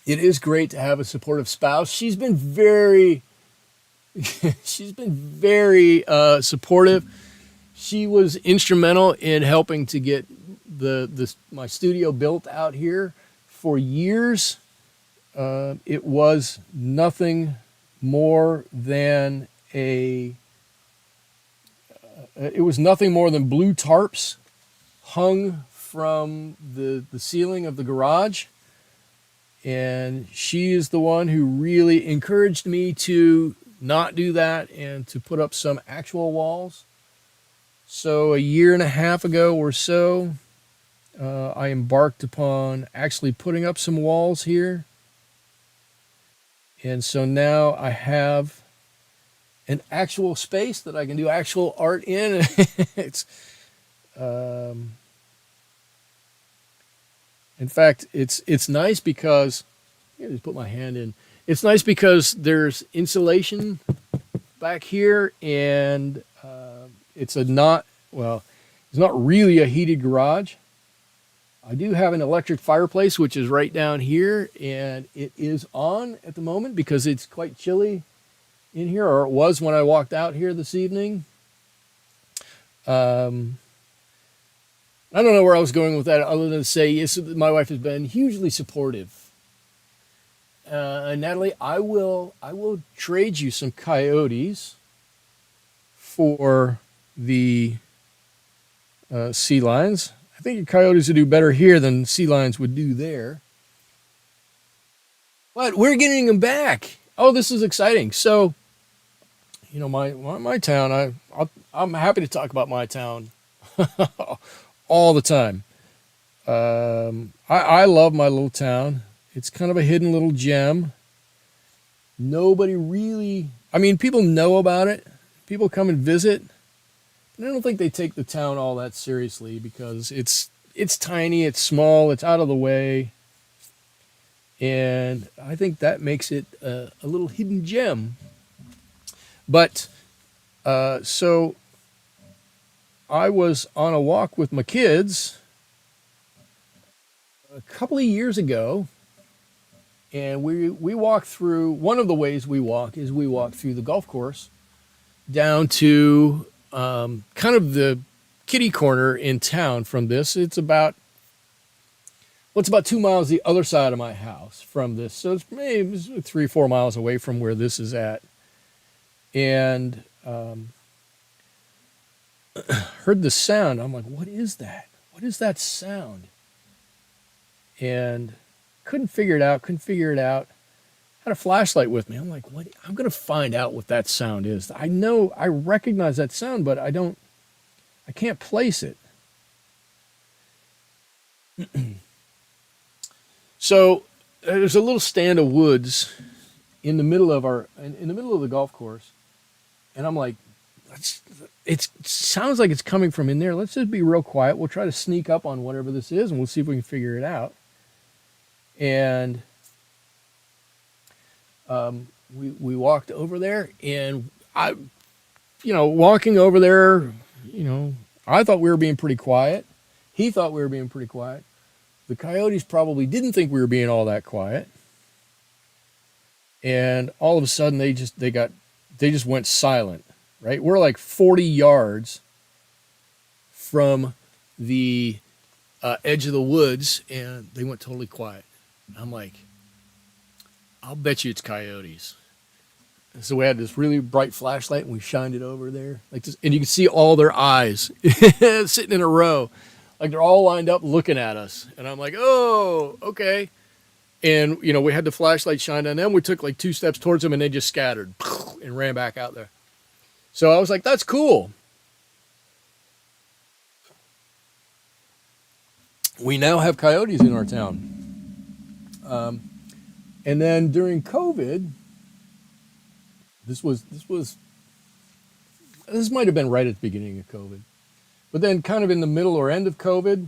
It is great to have a supportive spouse. She's been very supportive. She was instrumental in helping to get my studio built out here for years. It was nothing more than blue tarps hung from the ceiling of the garage. And she is the one who really encouraged me to not do that and to put up some actual walls. So a year and a half ago or so, I embarked upon actually putting up some walls here. And so now I have an actual space that I can do actual art in. It's, in fact, it's nice because, I just put my hand in. It's nice because there's insulation back here, and it's not really a heated garage. I do have an electric fireplace, which is right down here, and it is on at the moment because it's quite chilly in here, or it was when I walked out here this evening. I don't know where I was going with that, other than to say, yes, my wife has been hugely supportive. Natalie, I will trade you some coyotes for the sea lions. I think your coyotes would do better here than sea lions would do there. But we're getting them back. Oh, this is exciting. So, my town, I'm happy to talk about my town all the time. I love my little town. It's kind of a hidden little gem. nobody really, I mean, people know about it. People come and visit. And I don't think they take the town all that seriously because it's tiny, it's small, it's out of the way. And I think that makes it a little hidden gem. But so I was on a walk with my kids a couple of years ago, and we walked through. One of the ways we walk is we walk through the golf course down to kind of the kitty corner in town from this. It's about 2 miles the other side of my house from this, so it's maybe 3 or 4 miles away from where this is at. And heard the sound. I'm like, what is that? What is that sound? And couldn't figure it out. Had a flashlight with me. I'm like, what? I'm going to find out what that sound is. I know, I recognize that sound, but I can't place it. So there's a little stand of woods in the middle of the golf course. And I'm like, it sounds like it's coming from in there. Let's just be real quiet. We'll try to sneak up on whatever this is and we'll see if we can figure it out. And we walked over there, and walking over there, I thought we were being pretty quiet. He thought we were being pretty quiet. The coyotes probably didn't think we were being all that quiet. And all of a sudden they just went silent, right? We're like 40 yards from the edge of the woods, and they went totally quiet. I'm like, I'll bet you it's coyotes. And so we had this really bright flashlight, and we shined it over there, like this, and you can see all their eyes sitting in a row, like they're all lined up looking at us. And I'm like, oh, okay. And we had the flashlight shined on them. We took like 2 steps towards them, and they just scattered and ran back out there. So I was like, that's cool. We now have coyotes in our town. And then during COVID, this might have been right at the beginning of COVID, but then kind of in the middle or end of COVID,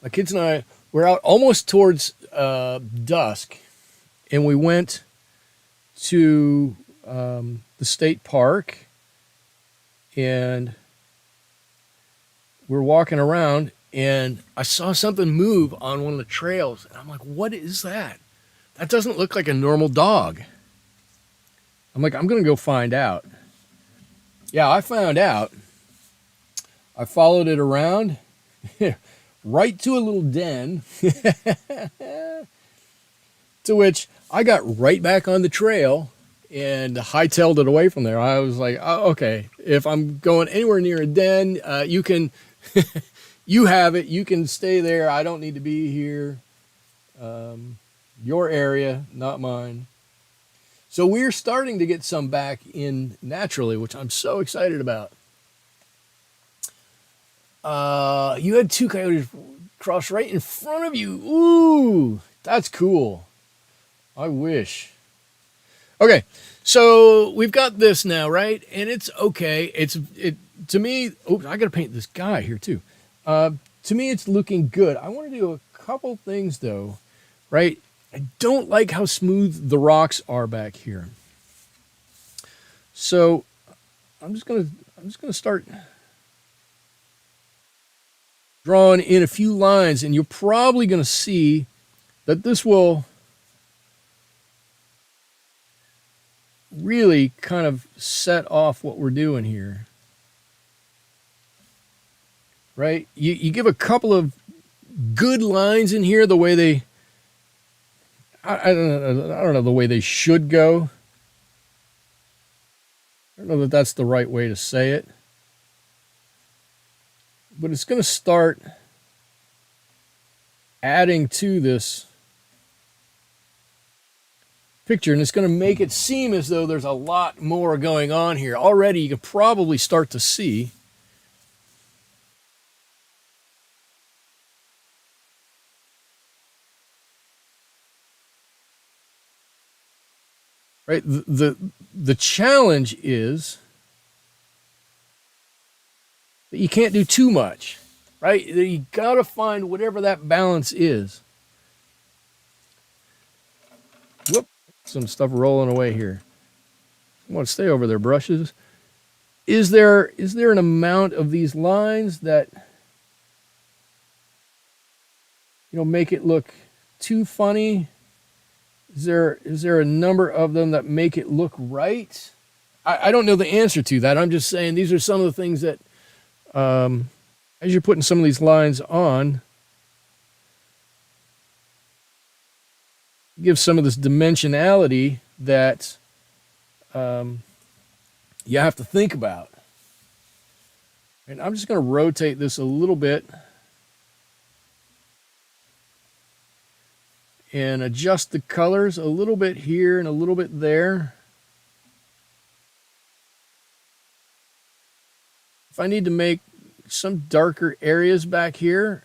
my kids and I were out almost towards dusk, and we went to the state park, and we're walking around, and I saw something move on one of the trails, and I'm like, what is that? That doesn't look like a normal dog. I'm like, I'm going to go find out. Yeah, I found out. I followed it around right to a little den, to which I got right back on the trail and hightailed it away from there. I was like, oh, okay, if I'm going anywhere near a den, you can, you have it. You can stay there. I don't need to be here. Your area, not mine. So we're starting to get some back in naturally, which I'm so excited about. You had 2 coyotes cross right in front of you. Ooh, that's cool. I wish. Okay, so we've got this now, right? And it's okay. To me. Oops, I got to paint this guy here too. To me, it's looking good. I want to do a couple things though, right? I don't like how smooth the rocks are back here. So I'm just gonna start drawing in a few lines, and you're probably gonna see that this will really kind of set off what we're doing here. Right? You give a couple of good lines in here the way they I don't know the way they should go. I don't know that that's the right way to say it. But it's going to start adding to this picture, and it's going to make it seem as though there's a lot more going on here. Already you can probably start to see. right? The challenge is that you can't do too much, right? You got to find whatever that balance is. Whoop, some stuff rolling away here. I want to stay over their brushes. Is there an amount of these lines that make it look too funny? Is there a number of them that make it look right? I don't know the answer to that. I'm just saying these are some of the things that as you're putting some of these lines on, give some of this dimensionality that you have to think about. And I'm just going to rotate this a little bit and adjust the colors a little bit here and a little bit there. If I need to make some darker areas back here,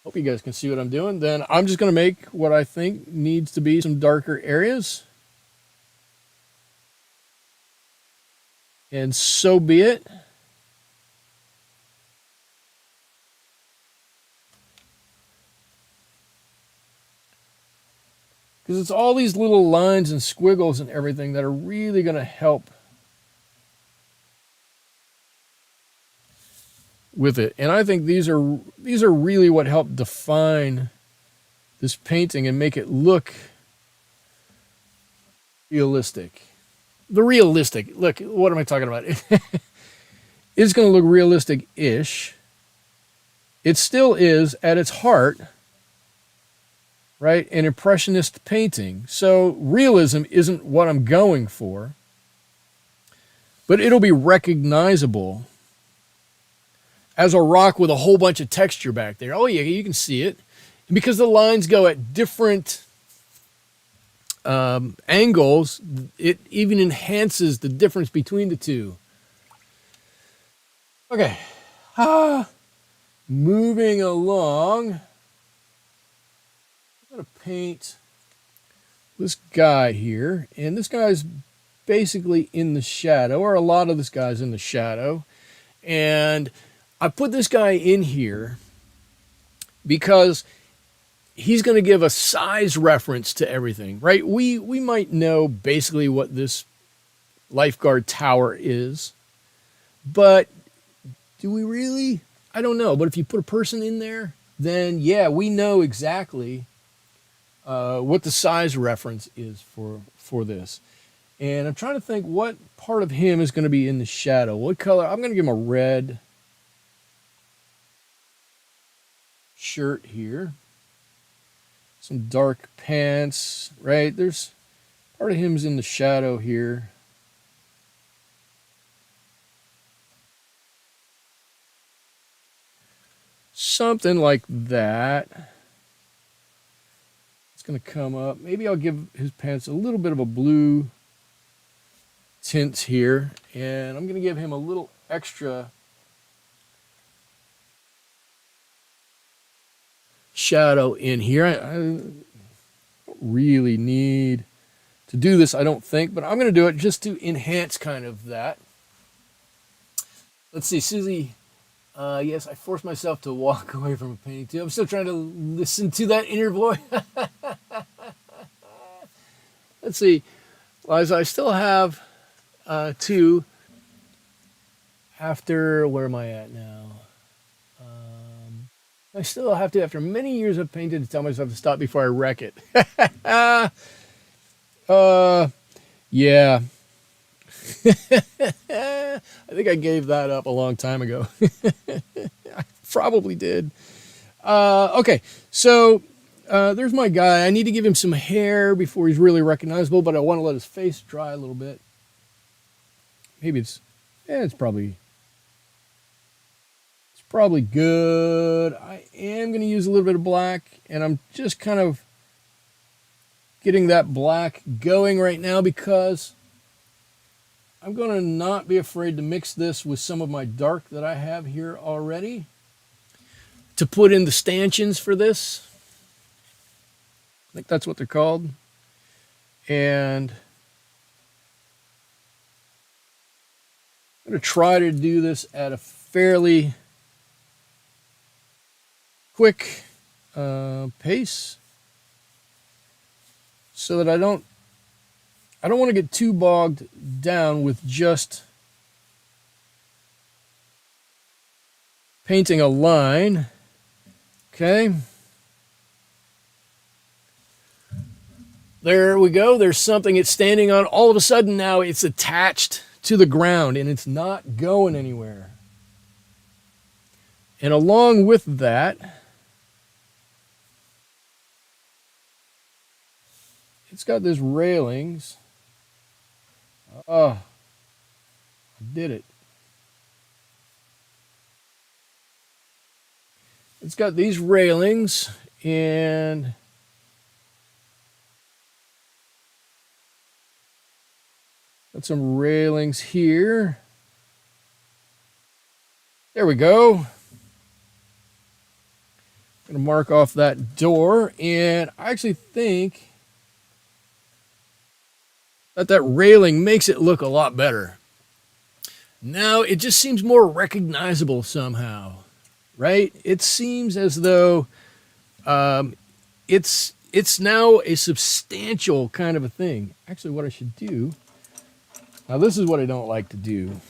hope you guys can see what I'm doing, then I'm just going to make what I think needs to be some darker areas. And so be it. Because it's all these little lines and squiggles and everything that are really going to help with it. And I think these are really what help define this painting and make it look realistic. Look, what am I talking about? It's going to look realistic-ish. It still is, at its heart, right, an impressionist painting. So realism isn't what I'm going for, but it'll be recognizable as a rock with a whole bunch of texture back there. Oh yeah, you can see it. And because the lines go at different angles, it even enhances the difference between the two. Okay, moving along. I'm going to paint this guy here, and this guy's basically in the shadow, or a lot of this guy's in the shadow. And I put this guy in here because he's going to give a size reference to everything, right? We might know basically what this lifeguard tower is, but do we really? I don't know. But if you put a person in there, then yeah, we know exactly what the size reference is for this. And I'm trying to think what part of him is going to be in the shadow. What color? I'm going to give him a red shirt here. Some dark pants, right? There's part of him's in the shadow here. Something like that. It's going to come up. Maybe I'll give his pants a little bit of a blue tint here. And I'm going to give him a little extra shadow in here. I don't really need to do this, I don't think, but I'm going to do it just to enhance kind of that. Let's see, Susie. Yes, I forced myself to walk away from a painting too. I'm still trying to listen to that inner voice. Let's see, Liza, I still have two after, where am I at now? I still have to, after many years of painting, to tell myself to stop before I wreck it. Yeah. I think I gave that up a long time ago. I probably did. Okay, so there's my guy. I need to give him some hair before he's really recognizable, but I want to let his face dry a little bit. Maybe it's probably good. I am going to use a little bit of black, and I'm just kind of getting that black going right now because I'm going to not be afraid to mix this with some of my dark that I have here already to put in the stanchions for this. I think that's what they're called. And I'm going to try to do this at a fairly quick pace so that I don't want to get too bogged down with just painting a line. Okay. There we go. There's something it's standing on. All of a sudden now it's attached to the ground and it's not going anywhere. And along with that, it's got this railings. Oh, I did it. It's got these railings and got some railings here. There we go. I'm going to mark off that door, and I actually think that railing makes it look a lot better. Now it just seems more recognizable somehow, right? It seems as though it's now a substantial kind of a thing. Actually, what I should do, now this is what I don't like to do.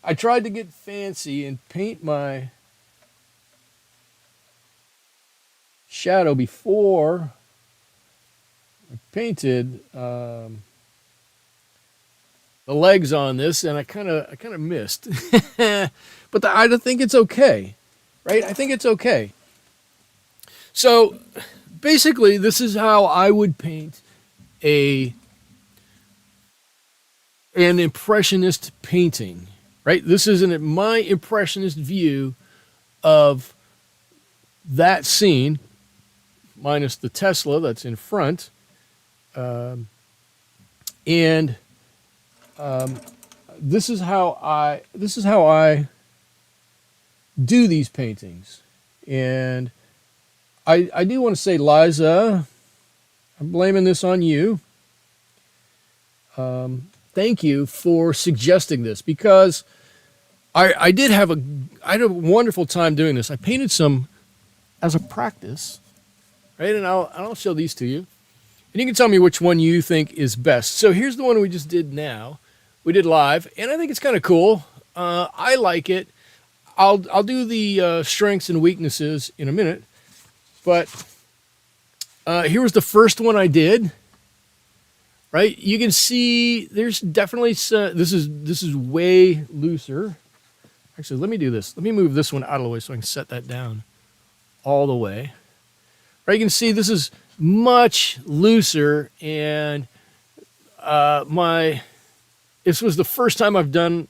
I tried to get fancy and paint my shadow before I painted the legs on this, and I kind of missed. But I think it's okay, right? I think it's okay. So basically, this is how I would paint an impressionist painting, right? This is my impressionist view of that scene, minus the Tesla that's in front. This is how I do these paintings. And I do want to say, Liza, I'm blaming this on you. Thank you for suggesting this, because I had a wonderful time doing this. I painted some as a practice, right? And I'll show these to you. And you can tell me which one you think is best. So here's the one we just did now. We did live, and I think it's kind of cool. I like it. I'll do the strengths and weaknesses in a minute. But here was the first one I did. Right? You can see there's definitely this is way looser. Actually, let me do this. Let me move this one out of the way so I can set that down all the way. Right? You can see this is much looser, and this was the first time I've done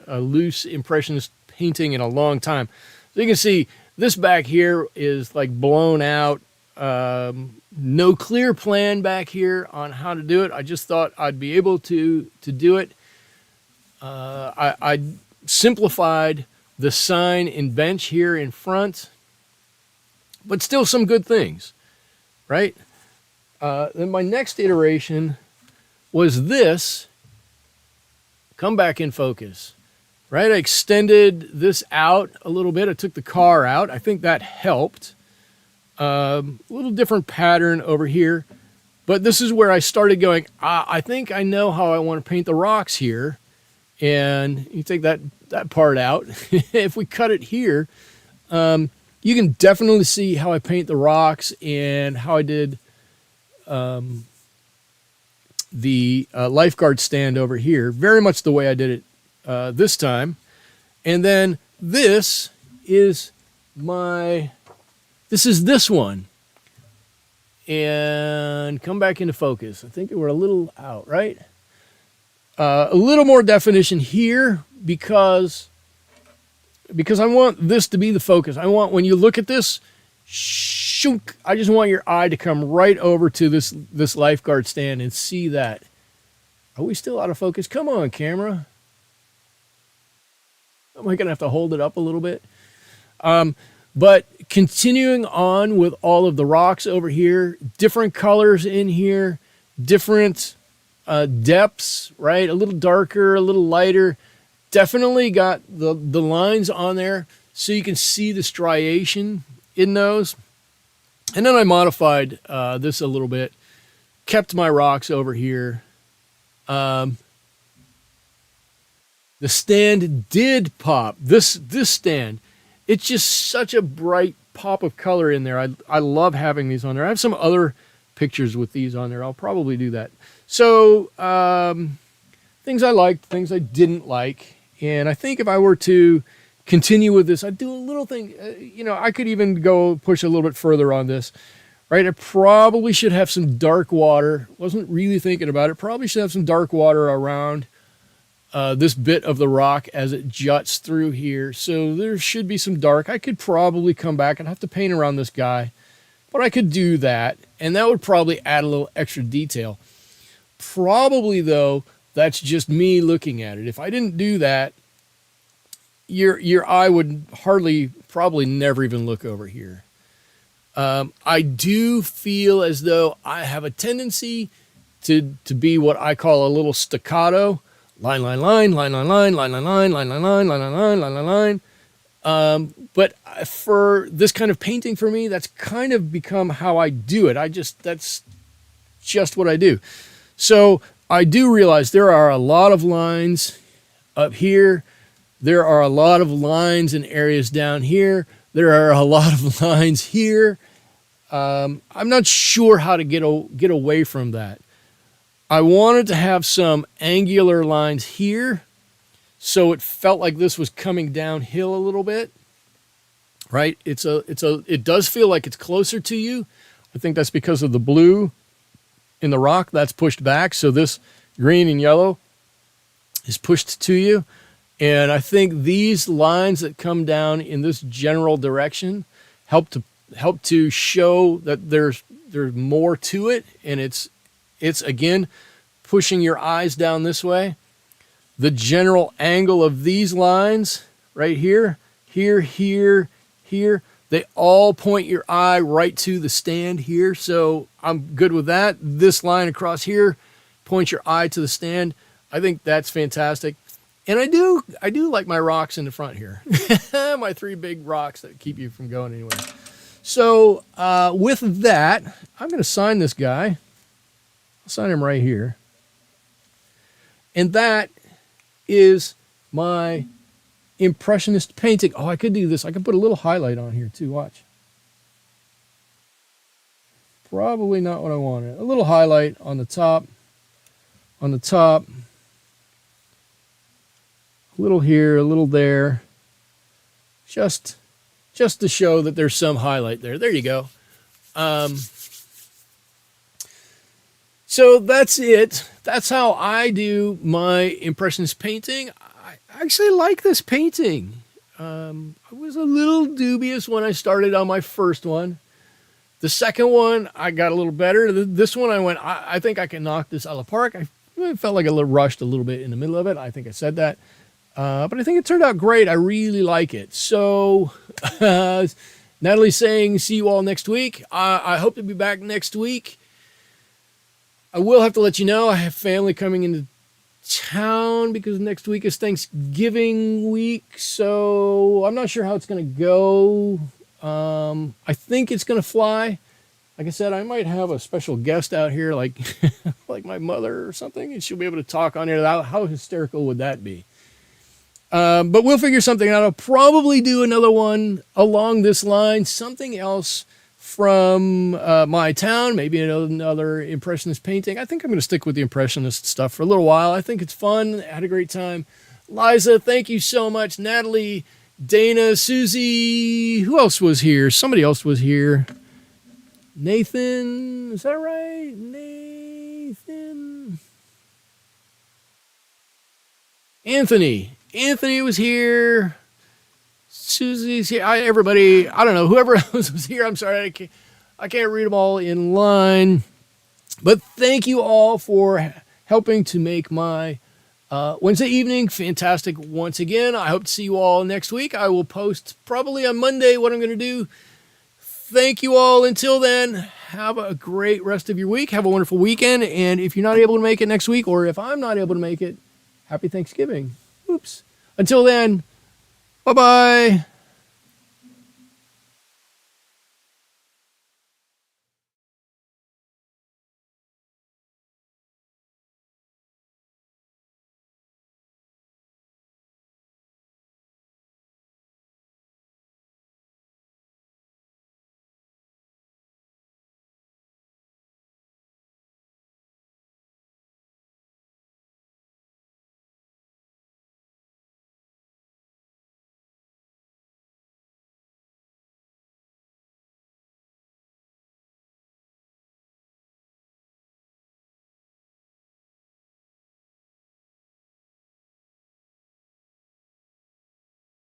a loose impressionist painting in a long time. So you can see this back here is like blown out. No clear plan back here on how to do it. I just thought I'd be able to do it. I simplified the sign and bench here in front, but still some good things, right? Then my next iteration was this. Come back in focus, right? I extended this out a little bit. I took the car out. I think that helped. A little different pattern over here, but this is where I started going, I think I know how I want to paint the rocks here. And you take that part out. If we cut it here, you can definitely see how I paint the rocks and how I did the lifeguard stand over here. Very much the way I did it this time. And then this is this one. And come back into focus. I think we're a little out, right? A little more definition here because I want this to be the focus. I want, when you look at this, shook, I just want your eye to come right over to this lifeguard stand and see that. Are we still out of focus? Come on, camera. Am I going to have to hold it up a little bit? But continuing on with all of the rocks over here, different colors in here, different depths, right? A little darker, a little lighter. Definitely got the lines on there so you can see the striation in those. And then I modified this a little bit, kept my rocks over here. The stand did pop. This stand, it's just such a bright pop of color in there. I love having these on there. I have some other pictures with these on there. I'll probably do that. So things I liked, things I didn't like. And I think if I were to continue with this, I'd do a little thing. I could even go push a little bit further on this. Right, I probably should have some dark water. Wasn't really thinking about it. Probably should have some dark water around this bit of the rock as it juts through here. So there should be some dark. I could probably come back and have to paint around this guy. But I could do that, and that would probably add a little extra detail. Probably, though, that's just me looking at it. If I didn't do that, your eye would probably never even look over here. I do feel as though I have a tendency to be what I call a little staccato. Line, line, line, line, line, line, line, line, line, line, line, line, line, line, line, line, line. But for this kind of painting for me, that's kind of become how I do it. That's just what I do. So I do realize there are a lot of lines up here. There are a lot of lines in areas down here. There are a lot of lines here. I'm not sure how to get away from that. I wanted to have some angular lines here, so it felt like this was coming downhill a little bit. Right? It does feel like it's closer to you. I think that's because of the blue in the rock that's pushed back. So this green and yellow is pushed to you. And I think these lines that come down in this general direction help to show that there's more to it, and it's again pushing your eyes down this way. The general angle of these lines right here, here, they all point your eye right to the stand here. So I'm good with that. This line across here points your eye to the stand. I think that's fantastic. And I do like my rocks in the front here. My 3 big rocks that keep you from going anywhere. So with that, I'm going to sign this guy. I'll sign him right here. And that is my Impressionist painting. Oh, I could do this. I could put a little highlight on here too. Watch. Probably not what I wanted. A little highlight on the top. On the top. A little here, a little there. Just to show that there's some highlight there. There you go. So that's it. That's how I do my Impressionist painting. I actually like this painting. I was a little dubious when I started on my first one. The second one, I got a little better. This one, I think I can knock this out of the park. I felt like a little rushed a little bit in the middle of it. I think I said that. But I think it turned out great. I really like it. So Natalie's saying, see you all next week. I hope to be back next week. I will have to let you know I have family coming into town because next week is Thanksgiving week. So I'm not sure how it's going to go. I think it's going to fly. Like I said, I might have a special guest out here, like like my mother or something, and she'll be able to talk on here. How hysterical would that be? But we'll figure something out. I'll probably do another one along this line, something else from my town, maybe another Impressionist painting. I think I'm going to stick with the Impressionist stuff for a little while. I think it's fun. I had a great time. Liza, thank you so much. Natalie, Dana, Susie, who else was here? Somebody else was here. Nathan, is that right? Nathan. Anthony was here. Susie's here. Everybody, I don't know, whoever else was here. I'm sorry, I can't read them all in line. But thank you all for helping to make my Wednesday evening, fantastic once again. I hope to see you all next week. I will post probably on Monday what I'm going to do. Thank you all. Until then, have a great rest of your week. Have a wonderful weekend. And if you're not able to make it next week, or if I'm not able to make it, happy Thanksgiving. Oops. Until then, bye-bye.